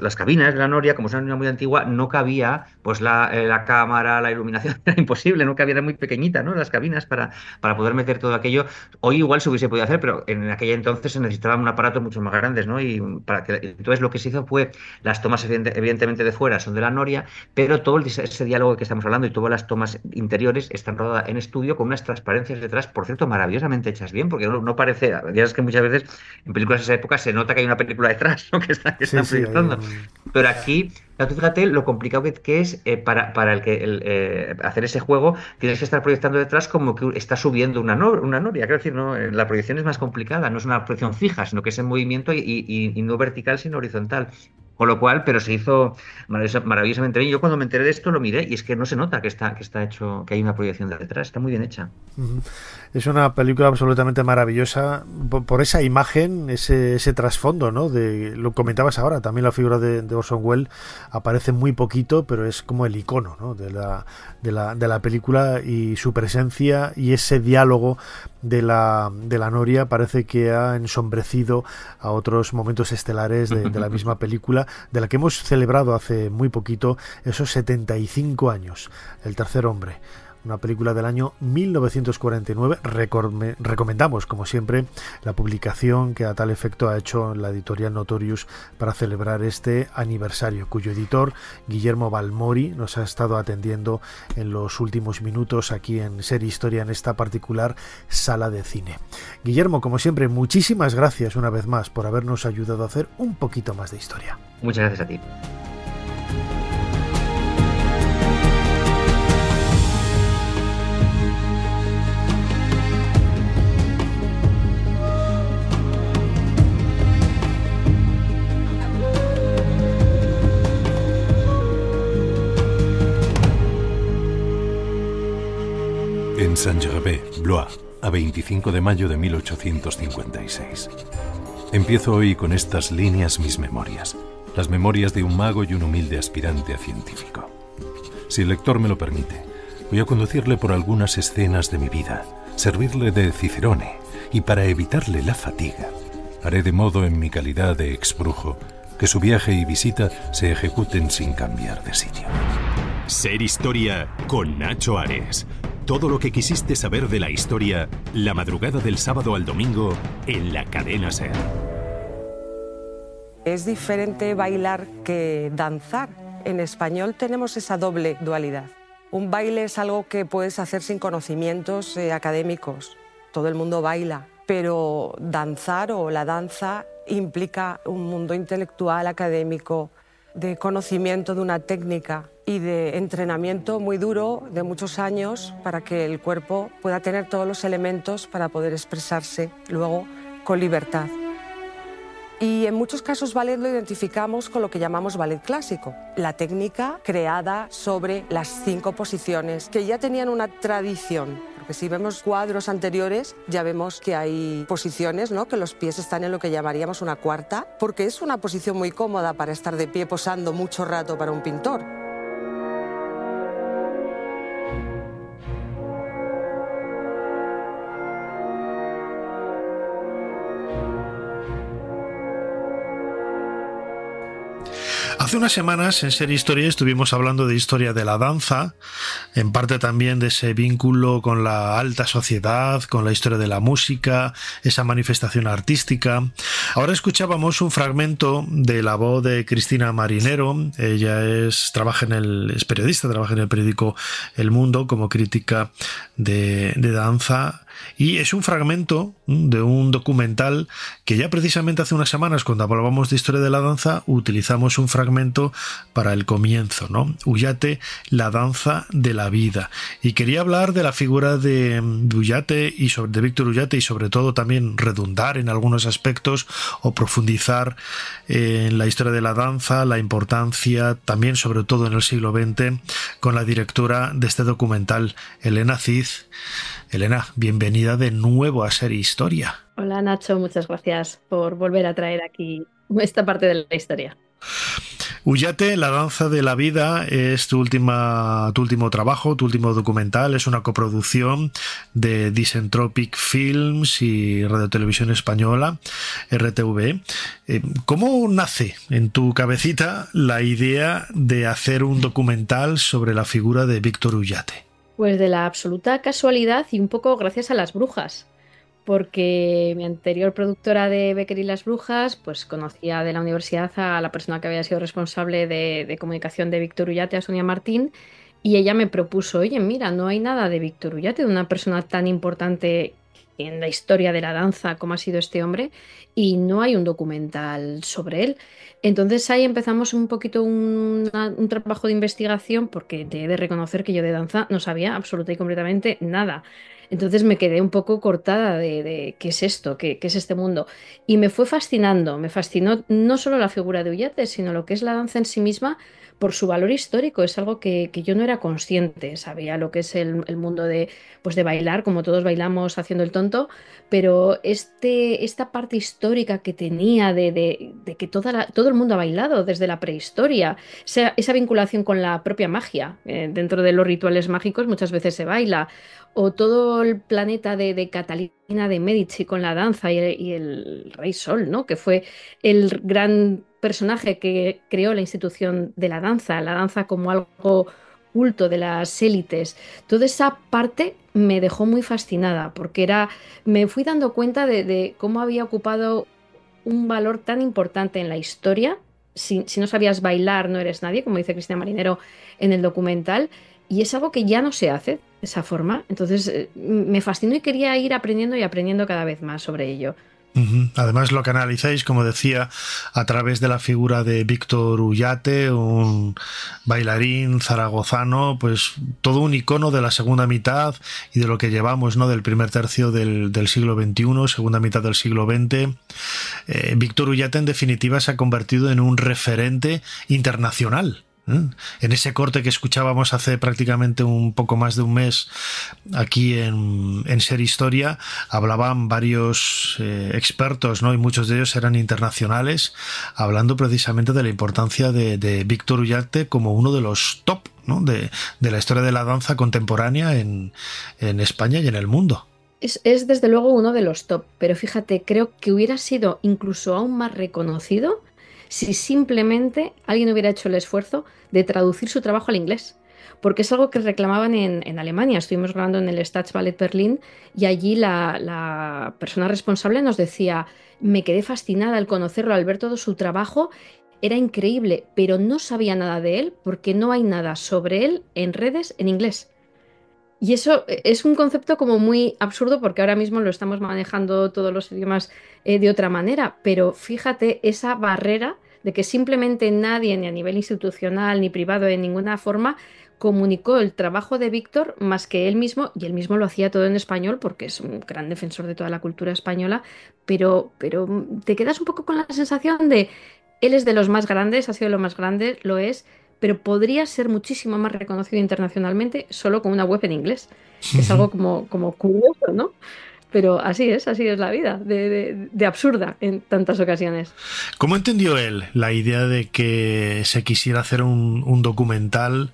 las cabinas de la Noria, como es una Noria muy antigua, no cabía pues la cámara, la iluminación, era imposible, no cabía, era muy pequeñita, ¿no? Las cabinas para poder meter todo aquello. Hoy igual se hubiese podido hacer, pero en aquella entonces se necesitaban un aparato mucho más grandes, ¿no? Entonces lo que se hizo fue, las tomas evidentemente de fuera son de la Noria, pero todo ese diálogo que estamos hablando y todas las tomas interiores están rodadas en estudio con unas transparencias detrás, por cierto, maravillosamente hechas bien, porque no parece, ya es que muchas veces en películas de esa época se nota que hay una película detrás, ¿no? que están proyectando. Pero aquí, fíjate lo complicado que es para hacer ese juego, tienes que estar proyectando detrás como que está subiendo una noria. Quiero decir, ¿no? La proyección es más complicada, no es una proyección fija, sino que es en movimiento y no vertical, sino horizontal. Con lo cual, pero se hizo maravillosamente bien. Yo cuando me enteré de esto lo miré y es que no se nota que está hecho, que hay una proyección de detrás, está muy bien hecha. Es una película absolutamente maravillosa por esa imagen, ese trasfondo, ¿no? Lo comentabas ahora, también la figura de Orson Welles aparece muy poquito, pero es como el icono, ¿no? de la película, y su presencia y ese diálogo de la Noria parece que ha ensombrecido a otros momentos estelares de la misma película, de la que hemos celebrado hace muy poquito esos 75 años, El tercer hombre. una película del año 1949. Recomendamos, como siempre, la publicación que a tal efecto ha hecho la editorial Notorious para celebrar este aniversario, cuyo editor, Guillermo Balmori, nos ha estado atendiendo en los últimos minutos aquí en Ser Historia, en esta particular sala de cine. Guillermo, como siempre, muchísimas gracias una vez más por habernos ayudado a hacer un poquito más de historia. Muchas gracias a ti. En Saint-Gervais, Blois, a 25 de mayo de 1856. Empiezo hoy con estas líneas mis memorias, las memorias de un mago y un humilde aspirante a científico. Si el lector me lo permite, voy a conducirle por algunas escenas de mi vida, servirle de cicerone, y para evitarle la fatiga, haré de modo en mi calidad de exbrujo que su viaje y visita se ejecuten sin cambiar de sitio. Ser Historia con Nacho Ares. Todo lo que quisiste saber de la historia, la madrugada del sábado al domingo en la cadena SER. Es diferente bailar que danzar. En español tenemos esa doble dualidad. Un baile es algo que puedes hacer sin conocimientos académicos. Todo el mundo baila, pero danzar o la danza implica un mundo intelectual, académico, de conocimiento de una técnica y de entrenamiento muy duro de muchos años para que el cuerpo pueda tener todos los elementos para poder expresarse luego con libertad. Y en muchos casos ballet lo identificamos con lo que llamamos ballet clásico, la técnica creada sobre las 5 posiciones que ya tenían una tradición. Porque si vemos cuadros anteriores ya vemos que hay posiciones, ¿no?, que los pies están en lo que llamaríamos una cuarta, porque es una posición muy cómoda para estar de pie posando mucho rato para un pintor. Hace unas semanas en Ser Historia estuvimos hablando de historia de la danza, en parte también de ese vínculo con la alta sociedad, con la historia de la música, esa manifestación artística. Ahora escuchábamos un fragmento de la voz de Cristina Marinero. Ella es periodista, trabaja en el periódico El Mundo como crítica de danza. Y es un fragmento de un documental que ya precisamente hace unas semanas, cuando hablábamos de historia de la danza, utilizamos un fragmento para el comienzo, ¿no? Ullate, la danza de la vida. Y quería hablar de la figura de Ullate de Víctor Ullate, y sobre todo también redundar en algunos aspectos o profundizar en la historia de la danza, la importancia también, sobre todo en el siglo XX, con la directora de este documental, Elena Cid. Elena, bienvenida de nuevo a Ser Historia. Hola Nacho, muchas gracias por volver a traer aquí esta parte de la historia. Ullate, la danza de la vida, es tu último trabajo, tu último documental. Es una coproducción de Disentropic Films y Radio Televisión Española, RTV. ¿Cómo nace en tu cabecita la idea de hacer un documental sobre la figura de Víctor Ullate? Pues de la absoluta casualidad y un poco gracias a las brujas, porque mi anterior productora de Becker y las brujas, pues conocía de la universidad a la persona que había sido responsable de comunicación de Víctor Ullate, a Sonia Martín, y ella me propuso, oye, mira, no hay nada de Víctor Ullate, de una persona tan importante en la historia de la danza como ha sido este hombre, y no hay un documental sobre él. Entonces ahí empezamos un poquito un trabajo de investigación, porque te he de reconocer que yo de danza no sabía absolutamente y completamente nada. Entonces me quedé un poco cortada de qué es esto, qué es este mundo. Y me fue fascinando, me fascinó no solo la figura de Ullate, sino lo que es la danza en sí misma, por su valor histórico. Es algo que yo no era consciente. Sabía lo que es el mundo de bailar, como todos bailamos haciendo el tonto, pero esta parte histórica que tenía de que todo el mundo ha bailado desde la prehistoria, esa vinculación con la propia magia, dentro de los rituales mágicos muchas veces se baila, o todo el planeta de Catalina de Medici con la danza y el Rey Sol, ¿no?, que fue el gran personaje que creó la institución de la danza como algo culto, de las élites, toda esa parte me dejó muy fascinada, porque me fui dando cuenta de cómo había ocupado un valor tan importante en la historia. Si no sabías bailar, no eres nadie, como dice Cristina Marinero en el documental, y es algo que ya no se hace de esa forma. Entonces me fascinó y quería ir aprendiendo y aprendiendo cada vez más sobre ello. Además lo canalizáis, como decía, a través de la figura de Víctor Ullate, un bailarín zaragozano, pues todo un icono de la segunda mitad y de lo que llevamos, ¿no?, del primer tercio del siglo XXI, segunda mitad del siglo XX. Víctor Ullate, en definitiva, se ha convertido en un referente internacional. En ese corte que escuchábamos hace prácticamente un poco más de un mes aquí en Ser Historia, hablaban varios expertos, ¿no?, y muchos de ellos eran internacionales, hablando precisamente de la importancia de Víctor Ullate como uno de los top, ¿no?, de la historia de la danza contemporánea en España y en el mundo. Es desde luego uno de los top, pero fíjate, creo que hubiera sido incluso aún más reconocido si simplemente alguien hubiera hecho el esfuerzo de traducir su trabajo al inglés. Porque es algo que reclamaban en Alemania. Estuvimos grabando en el Staatsballet Berlin y allí la persona responsable nos decía: me quedé fascinada al conocerlo, al ver todo su trabajo, era increíble, pero no sabía nada de él porque no hay nada sobre él en redes en inglés. Y eso es un concepto como muy absurdo porque ahora mismo lo estamos manejando todos los idiomas de otra manera, pero fíjate esa barrera de que simplemente nadie, ni a nivel institucional ni privado de ninguna forma, comunicó el trabajo de Víctor más que él mismo, y él mismo lo hacía todo en español porque es un gran defensor de toda la cultura española, pero te quedas un poco con la sensación de él es de los más grandes, ha sido de los más grandes, lo es, pero podría ser muchísimo más reconocido internacionalmente solo con una web en inglés. Es algo como curioso, ¿no? Pero así es la vida, de absurda en tantas ocasiones. ¿Cómo entendió él la idea de que se quisiera hacer un documental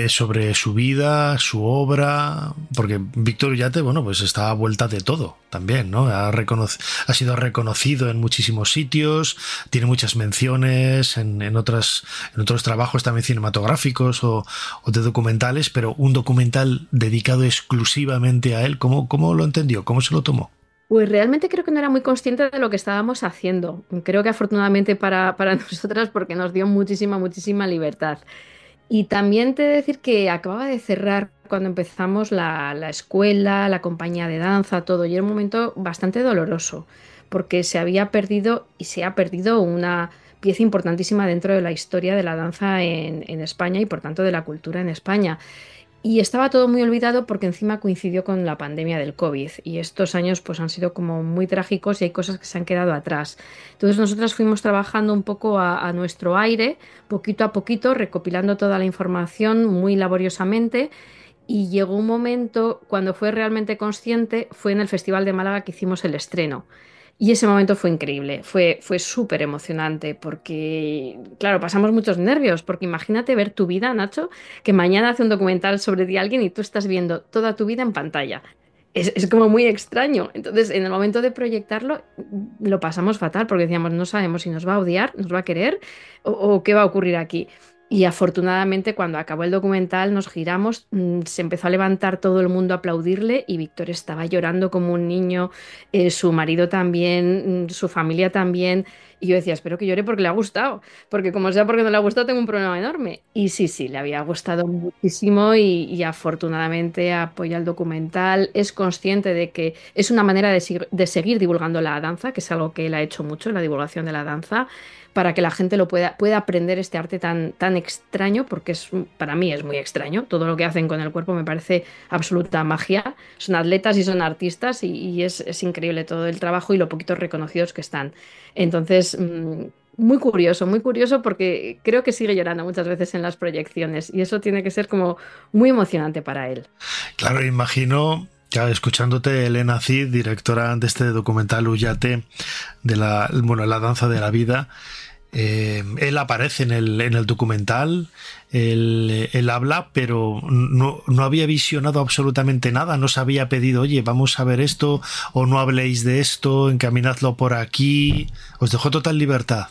sobre su vida, su obra? Porque Víctor Ullate, bueno, pues está a vuelta de todo también, ¿no? Ha sido reconocido en muchísimos sitios, tiene muchas menciones en otros trabajos también cinematográficos o de documentales, pero un documental dedicado exclusivamente a él, ¿cómo lo entendió? ¿Cómo se lo tomó? Pues realmente creo que no era muy consciente de lo que estábamos haciendo. Creo que afortunadamente para nosotras, porque nos dio muchísima libertad. Y también te he de decir que acababa de cerrar cuando empezamos la escuela, la compañía de danza, todo, y era un momento bastante doloroso, porque se había perdido y se ha perdido una pieza importantísima dentro de la historia de la danza en España y por tanto de la cultura en España. Y estaba todo muy olvidado porque encima coincidió con la pandemia del COVID y estos años pues han sido como muy trágicos y hay cosas que se han quedado atrás. Entonces nosotras fuimos trabajando un poco a nuestro aire, poquito a poquito, recopilando toda la información muy laboriosamente, y llegó un momento cuando fue realmente consciente, fue en el Festival de Málaga que hicimos el estreno. Y ese momento fue increíble, fue súper emocionante porque, claro, pasamos muchos nervios, porque imagínate ver tu vida, Nacho, que mañana hace un documental sobre ti alguien y tú estás viendo toda tu vida en pantalla. Es como muy extraño. Entonces, en el momento de proyectarlo, lo pasamos fatal porque decíamos, no sabemos si nos va a odiar, nos va a querer o qué va a ocurrir aquí. Y afortunadamente cuando acabó el documental nos giramos, se empezó a levantar todo el mundo a aplaudirle y Víctor estaba llorando como un niño, su marido también, su familia también. Y yo decía, espero que llore porque le ha gustado, porque como sea porque no le ha gustado tengo un problema enorme. Y sí, le había gustado muchísimo y afortunadamente apoya el documental, es consciente de que es una manera de seguir divulgando la danza, que es algo que él ha hecho mucho, la divulgación de la danza, para que la gente pueda aprender este arte tan extraño, porque para mí es muy extraño. Todo lo que hacen con el cuerpo me parece absoluta magia. Son atletas y son artistas y es increíble todo el trabajo y lo poquitos reconocidos que están. Entonces, muy curioso porque creo que sigue llorando muchas veces en las proyecciones y eso tiene que ser como muy emocionante para él. Claro, imagino... Ya escuchándote, Elena Cid, directora de este documental Ullate, de la danza de la vida, él aparece en el documental, él habla, pero no había visionado absolutamente nada, no se había pedido, oye, vamos a ver esto, o no habléis de esto, encaminadlo por aquí, os dejó total libertad.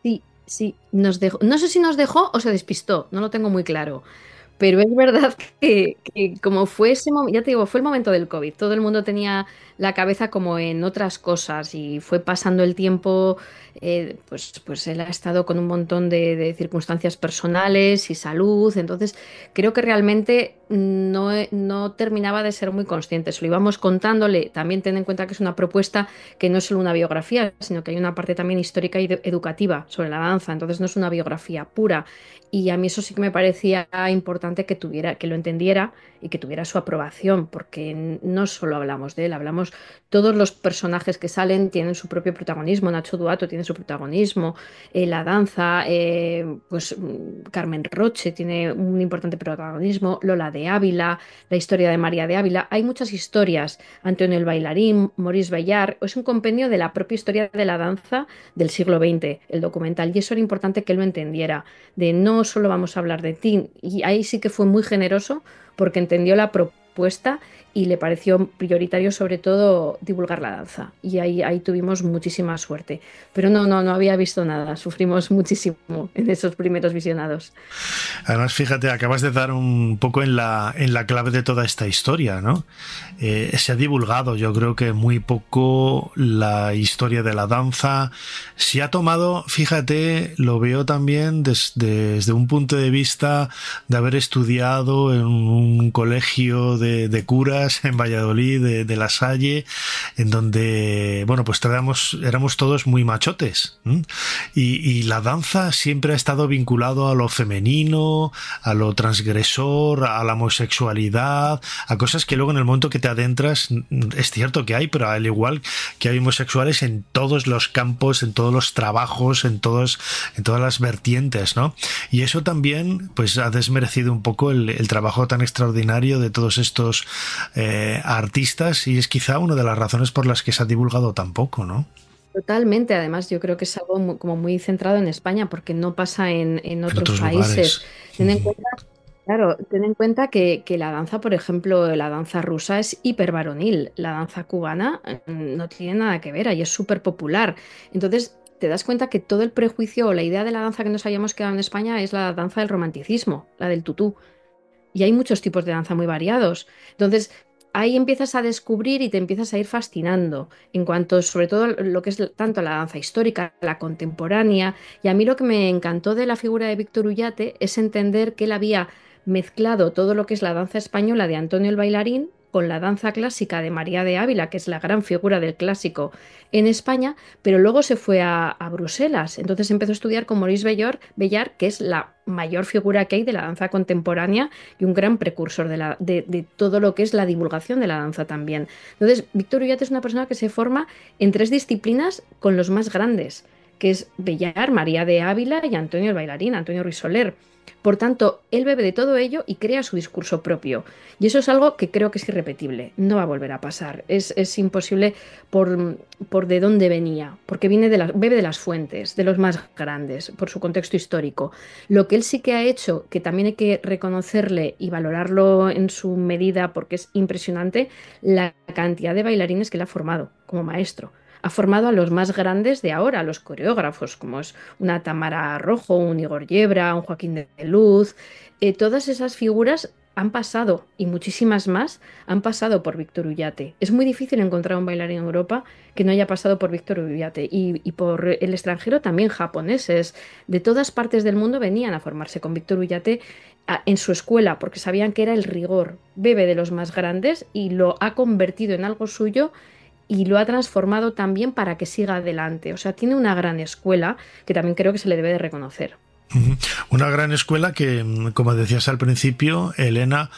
Sí, Sí, nos dejó, no sé si nos dejó o se despistó, no lo tengo muy claro. Pero es verdad que como fue ese momento, ya te digo, fue el momento del COVID, todo el mundo tenía la cabeza como en otras cosas y fue pasando el tiempo, pues él ha estado con un montón de circunstancias personales y salud, entonces creo que realmente no terminaba de ser muy consciente, se lo íbamos contándole, también ten en cuenta que es una propuesta que no es solo una biografía, sino que hay una parte también histórica y educativa sobre la danza, entonces no es una biografía pura. Y a mí eso sí que me parecía importante que tuviera, que lo entendiera y que tuviera su aprobación, porque no solo hablamos de él, hablamos, todos los personajes que salen tienen su propio protagonismo, Nacho Duato tiene su protagonismo, la danza, Carmen Roche tiene un importante protagonismo, Lola de Ávila, la historia de María de Ávila, hay muchas historias, Antonio el bailarín, Maurice Bellard, es un compendio de la propia historia de la danza del siglo XX, el documental, y eso era importante que él lo entendiera, de no solo vamos a hablar de ti, y ahí sí que fue muy generoso porque entendió la propuesta y le pareció prioritario sobre todo divulgar la danza. Y ahí tuvimos muchísima suerte. Pero no había visto nada, sufrimos muchísimo en esos primeros visionados. Además, fíjate, acabas de dar un poco en la clave de toda esta historia, ¿no? Se ha divulgado, yo creo que muy poco, la historia de la danza. Se ha tomado, fíjate, lo veo también desde un punto de vista de haber estudiado en un colegio de curas en Valladolid, de La Salle, en donde, bueno, pues éramos todos muy machotes, ¿eh? Y la danza siempre ha estado vinculado a lo femenino, a lo transgresor, a la homosexualidad, a cosas que luego en el momento que te adentras, es cierto que hay, pero al igual que hay homosexuales en todos los campos, en todos los trabajos, en todas las vertientes, ¿no? Y eso también, pues, ha desmerecido un poco el trabajo tan extraordinario de todos estos artistas, y es quizá una de las razones por las que se ha divulgado tan poco, ¿no? Totalmente, además yo creo que es algo como muy centrado en España porque no pasa en otros países. Ten en cuenta, claro, ten en cuenta que la danza, por ejemplo, la danza rusa es hipervaronil, la danza cubana no tiene nada que ver, ahí es súper popular. Entonces te das cuenta que todo el prejuicio o la idea de la danza que nos hayamos quedado en España es la danza del romanticismo, la del tutú. Y hay muchos tipos de danza muy variados. Entonces, ahí empiezas a descubrir y te empiezas a ir fascinando en cuanto, sobre todo, lo que es tanto la danza histórica, la contemporánea. Y a mí lo que me encantó de la figura de Víctor Ullate es entender que él había mezclado todo lo que es la danza española de Antonio el bailarín con la danza clásica de María de Ávila, que es la gran figura del clásico en España, pero luego se fue a Bruselas. Entonces empezó a estudiar con Maurice Bellard, que es la mayor figura que hay de la danza contemporánea y un gran precursor de todo lo que es la divulgación de la danza también. Entonces, Víctor Ullate es una persona que se forma en 3 disciplinas con los más grandes, que es Bellard, María de Ávila y Antonio el bailarín, Antonio Ruiz Soler. Por tanto, él bebe de todo ello y crea su discurso propio. Y eso es algo que creo que es irrepetible. No va a volver a pasar. Es imposible por de dónde venía. Porque bebe de las fuentes, de los más grandes, por su contexto histórico. Lo que él sí que ha hecho, que también hay que reconocerle y valorarlo en su medida porque es impresionante, la cantidad de bailarines que él ha formado como maestro. Ha formado a los más grandes de ahora, a los coreógrafos, como es una Tamara Rojo, un Igor Yebra, un Joaquín de Luz. Todas esas figuras han pasado, y muchísimas más, han pasado por Víctor Ullate. Es muy difícil encontrar un bailarín en Europa que no haya pasado por Víctor Ullate. Y por el extranjero también japoneses. De todas partes del mundo venían a formarse con Víctor Ullate en su escuela, porque sabían que era el rigor. Bebe de los más grandes y lo ha convertido en algo suyo y lo ha transformado también para que siga adelante. O sea, tiene una gran escuela que también creo que se le debe de reconocer. Una gran escuela que, como decías al principio, Elena,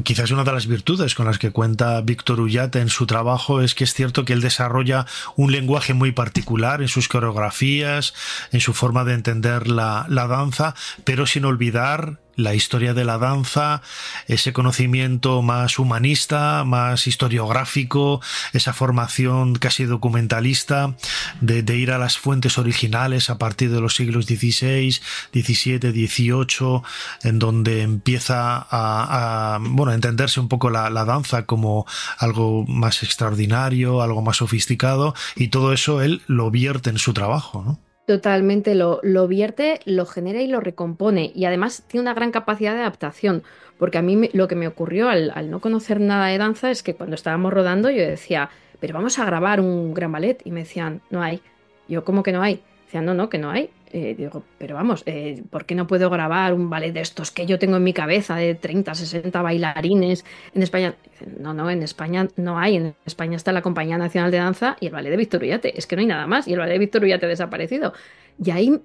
quizás una de las virtudes con las que cuenta Víctor Ullate en su trabajo es que es cierto que él desarrolla un lenguaje muy particular en sus coreografías, en su forma de entender la danza, pero sin olvidar la historia de la danza, ese conocimiento más humanista, más historiográfico, esa formación casi documentalista de ir a las fuentes originales a partir de los siglos XVI, XVII, XVIII, en donde empieza a entenderse un poco la danza como algo más extraordinario, algo más sofisticado, y todo eso él lo vierte en su trabajo, ¿no? Totalmente, lo vierte, lo genera y lo recompone. Y además tiene una gran capacidad de adaptación. Porque a mí lo que me ocurrió al no conocer nada de danza es que cuando estábamos rodando yo decía, pero vamos a grabar un gran ballet. Y me decían, no hay. Yo, ¿cómo que no hay? Decían, no, que no hay. Digo, pero vamos, ¿por qué no puedo grabar un ballet de estos que yo tengo en mi cabeza de 30, 60 bailarines en España? Dicen, no, en España no hay. En España está la Compañía Nacional de Danza y el Ballet de Víctor Ullate. Es que no hay nada más y el Ballet de Víctor Ullate ha desaparecido. Y ahí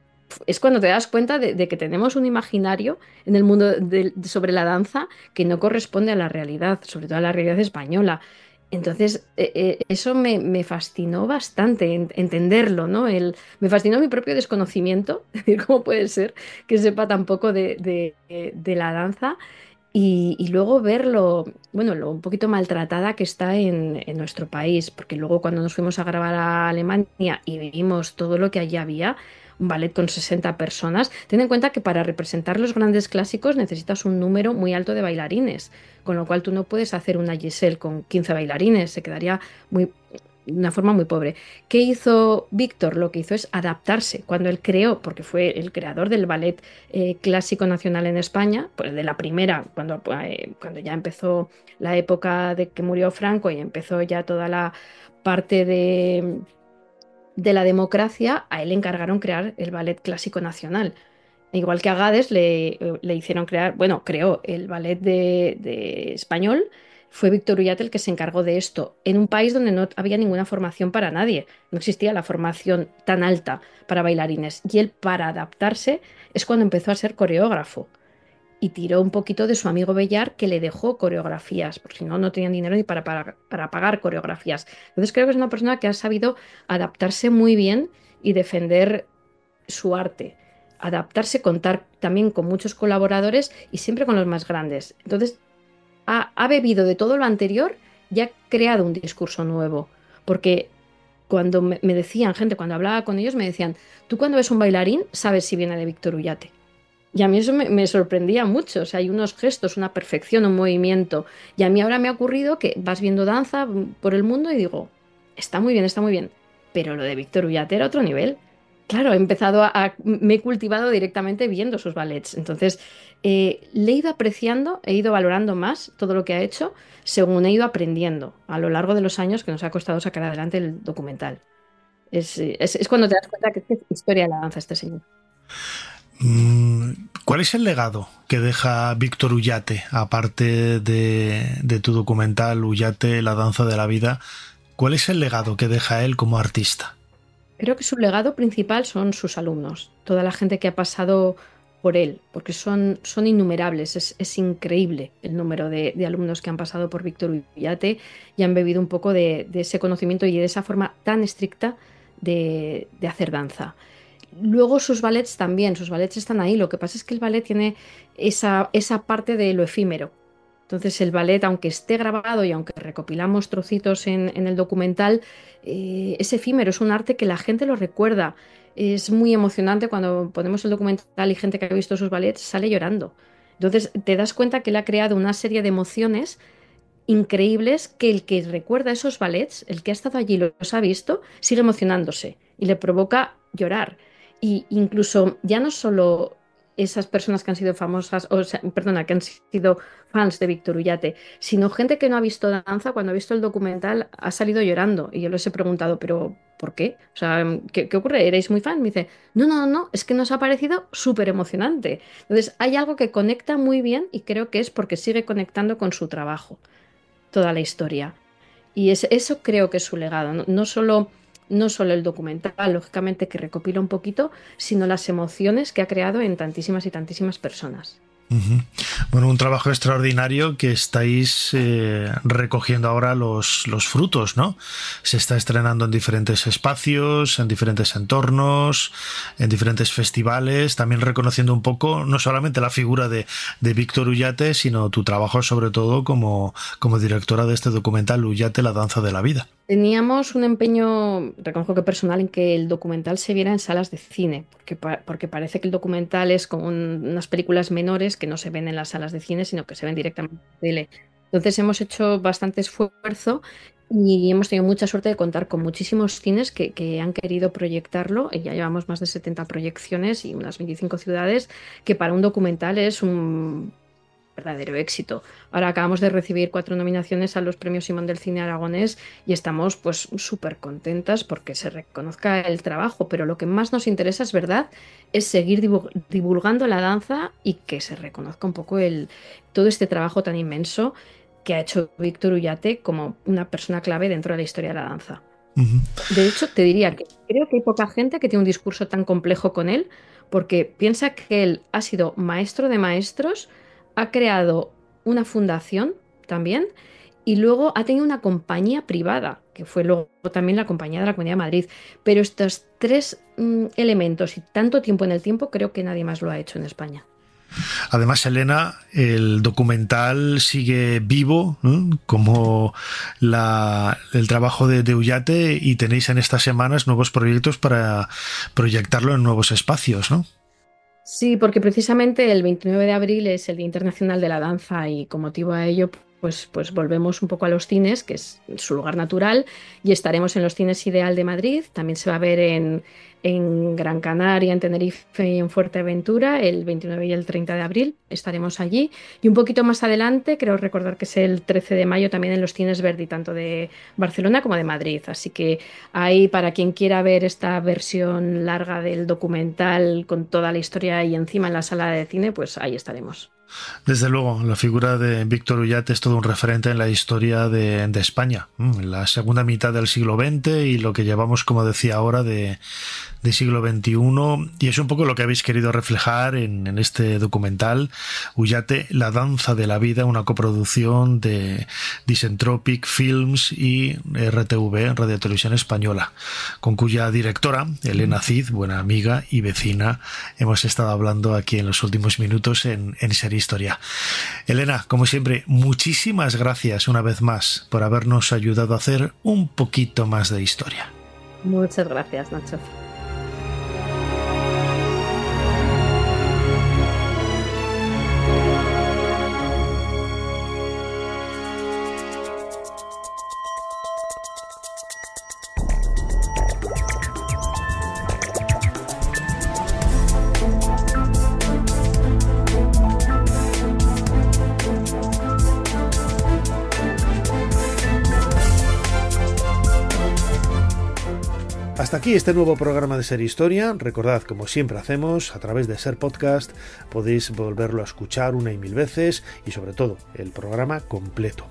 es cuando te das cuenta de que tenemos un imaginario en el mundo sobre la danza que no corresponde a la realidad, sobre todo a la realidad española. Entonces, eso me fascinó bastante, entenderlo, ¿no? Me fascinó mi propio desconocimiento, es decir, cómo puede ser que sepa tan poco de la danza y luego verlo, bueno, lo un poquito maltratada que está en nuestro país, porque luego cuando nos fuimos a grabar a Alemania y vimos todo lo que allí había, un ballet con 60 personas, ten en cuenta que para representar los grandes clásicos necesitas un número muy alto de bailarines, con lo cual tú no puedes hacer una Giselle con 15 bailarines, se quedaría de una forma muy pobre. ¿Qué hizo Víctor? Lo que hizo es adaptarse. Cuando él creó, porque fue el creador del ballet clásico nacional en España, pues de la primera, cuando ya empezó la época de que murió Franco y empezó ya toda la parte de la democracia, a él le encargaron crear el ballet clásico nacional. Igual que a Gades le hicieron crear, bueno, creó el ballet de español, fue Víctor Ullate el que se encargó de esto, en un país donde no había ninguna formación para nadie, no existía la formación tan alta para bailarines. Y él, para adaptarse, es cuando empezó a ser coreógrafo y tiró un poquito de su amigo Bellar, que le dejó coreografías, porque si no, no tenían dinero ni para pagar coreografías. Entonces creo que es una persona que ha sabido adaptarse muy bien y defender su arte, adaptarse, contar también con muchos colaboradores y siempre con los más grandes. Entonces ha bebido de todo lo anterior y ha creado un discurso nuevo, porque cuando me decían, gente, cuando hablaba con ellos, me decían, tú cuando ves un bailarín sabes si viene de Víctor Ullate. Y a mí eso me sorprendía mucho, o sea, hay unos gestos, una perfección, un movimiento. Y a mí ahora me ha ocurrido que vas viendo danza por el mundo y digo, está muy bien, pero lo de Víctor Ullate era otro nivel. Claro, me he cultivado directamente viendo sus ballets. Entonces, le he ido apreciando, he ido valorando más todo lo que ha hecho según he ido aprendiendo a lo largo de los años que nos ha costado sacar adelante el documental. Es cuando te das cuenta que es historia de la danza este señor. ¿Cuál es el legado que deja Víctor Ullate, aparte de tu documental Ullate, la danza de la vida? ¿Cuál es el legado que deja él como artista? Creo que su legado principal son sus alumnos, toda la gente que ha pasado por él, porque son innumerables, es increíble el número de alumnos que han pasado por Víctor Ullate y han bebido un poco de ese conocimiento y de esa forma tan estricta de hacer danza. Luego sus ballets también, sus ballets están ahí, lo que pasa es que el ballet tiene esa parte de lo efímero. Entonces el ballet, aunque esté grabado y aunque recopilamos trocitos en el documental, es efímero, es un arte que la gente lo recuerda. Es muy emocionante cuando ponemos el documental y gente que ha visto sus ballets sale llorando. Entonces te das cuenta que él ha creado una serie de emociones increíbles que el que recuerda esos ballets, el que ha estado allí y los ha visto, sigue emocionándose y le provoca llorar. Y incluso ya no solo esas personas que han sido famosas, que han sido fans de Víctor Ullate, sino gente que no ha visto danza, cuando ha visto el documental ha salido llorando. Y yo les he preguntado, ¿pero por qué? O sea, ¿qué ocurre? ¿Erais muy fan? Me dice, no, es que nos ha parecido súper emocionante. Entonces, hay algo que conecta muy bien y creo que es porque sigue conectando con su trabajo, toda la historia. Y eso creo que es su legado, no solo el documental, lógicamente, que recopila un poquito, sino las emociones que ha creado en tantísimas y tantísimas personas. Bueno, un trabajo extraordinario que estáis recogiendo ahora los frutos, ¿no? Se está estrenando en diferentes espacios, en diferentes entornos, en diferentes festivales, también reconociendo un poco no solamente la figura de Víctor Ullate, sino tu trabajo sobre todo como directora de este documental Ullate, la danza de la vida. Teníamos un empeño, reconozco que personal, en que el documental se viera en salas de cine, porque parece que el documental es como unas películas menores que no se ven en las salas de cine, sino que se ven directamente en tele. Entonces hemos hecho bastante esfuerzo Y hemos tenido mucha suerte de contar con muchísimos cines que han querido proyectarlo. Y ya llevamos más de 70 proyecciones y unas 25 ciudades, que para un documental es un verdadero éxito. Ahora acabamos de recibir 4 nominaciones a los premios Simón del Cine Aragonés y estamos pues súper contentas porque se reconozca el trabajo, pero lo que más nos interesa, es verdad, es seguir divulgando la danza y que se reconozca un poco todo este trabajo tan inmenso que ha hecho Víctor Ullate como una persona clave dentro de la historia de la danza. De hecho, te diría que creo que hay poca gente que tiene un discurso tan complejo con él, porque piensa que él ha sido maestro de maestros, ha creado una fundación también y luego ha tenido una compañía privada, que fue luego también la Compañía de la Comunidad de Madrid. Pero estos 3 elementos y tanto tiempo en el tiempo, creo que nadie más lo ha hecho en España. Además, Elena, el documental sigue vivo, como el trabajo de Ullate, y tenéis en estas semanas nuevos proyectos para proyectarlo en nuevos espacios, ¿no? Sí, porque precisamente el 29 de abril es el Día Internacional de la Danza y con motivo a ello pues volvemos un poco a los cines, que es su lugar natural, y estaremos en los cines Ideal de Madrid. También se va a ver en Gran Canaria, en Tenerife y en Fuerteventura el 29 y el 30 de abril. Estaremos allí. Y un poquito más adelante, creo recordar que es el 13 de mayo, también en los cines Verdi, tanto de Barcelona como de Madrid. Así que ahí, para quien quiera ver esta versión larga del documental con toda la historia y encima en la sala de cine, pues ahí estaremos. Desde luego, la figura de Víctor Ullate es todo un referente en la historia de España, en la segunda mitad del siglo XX y lo que llevamos, como decía ahora, de siglo XXI, y es un poco lo que habéis querido reflejar en este documental, Ullate, la danza de la vida, una coproducción de Disentropic Films y RTV, Radio Televisión Española, con cuya directora, Elena Cid, buena amiga y vecina, hemos estado hablando aquí en los últimos minutos en Ser Historia. Elena, como siempre, muchísimas gracias una vez más por habernos ayudado a hacer un poquito más de historia. Muchas gracias, Nacho. Hasta aquí este nuevo programa de Ser Historia. Recordad, como siempre hacemos, a través de Ser Podcast podéis volverlo a escuchar una y mil veces, y sobre todo el programa completo.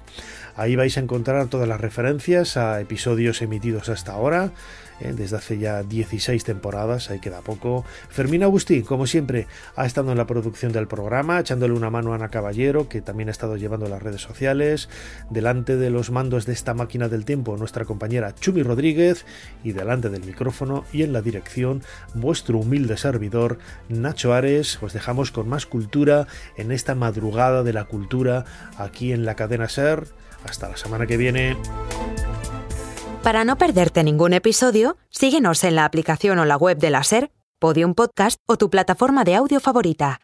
Ahí vais a encontrar todas las referencias a episodios emitidos hasta ahora, desde hace ya 16 temporadas, ahí queda poco. Fermín Agustí, como siempre, ha estado en la producción del programa, echándole una mano a Ana Caballero, que también ha estado llevando las redes sociales. Delante de los mandos de esta máquina del tiempo, nuestra compañera Chumi Rodríguez, y delante del micrófono y en la dirección, vuestro humilde servidor, Nacho Ares. Os dejamos con más cultura en esta madrugada de la cultura, aquí en la cadena SER. Hasta la semana que viene. Para no perderte ningún episodio, síguenos en la aplicación o la web de la SER, Podium Podcast o tu plataforma de audio favorita.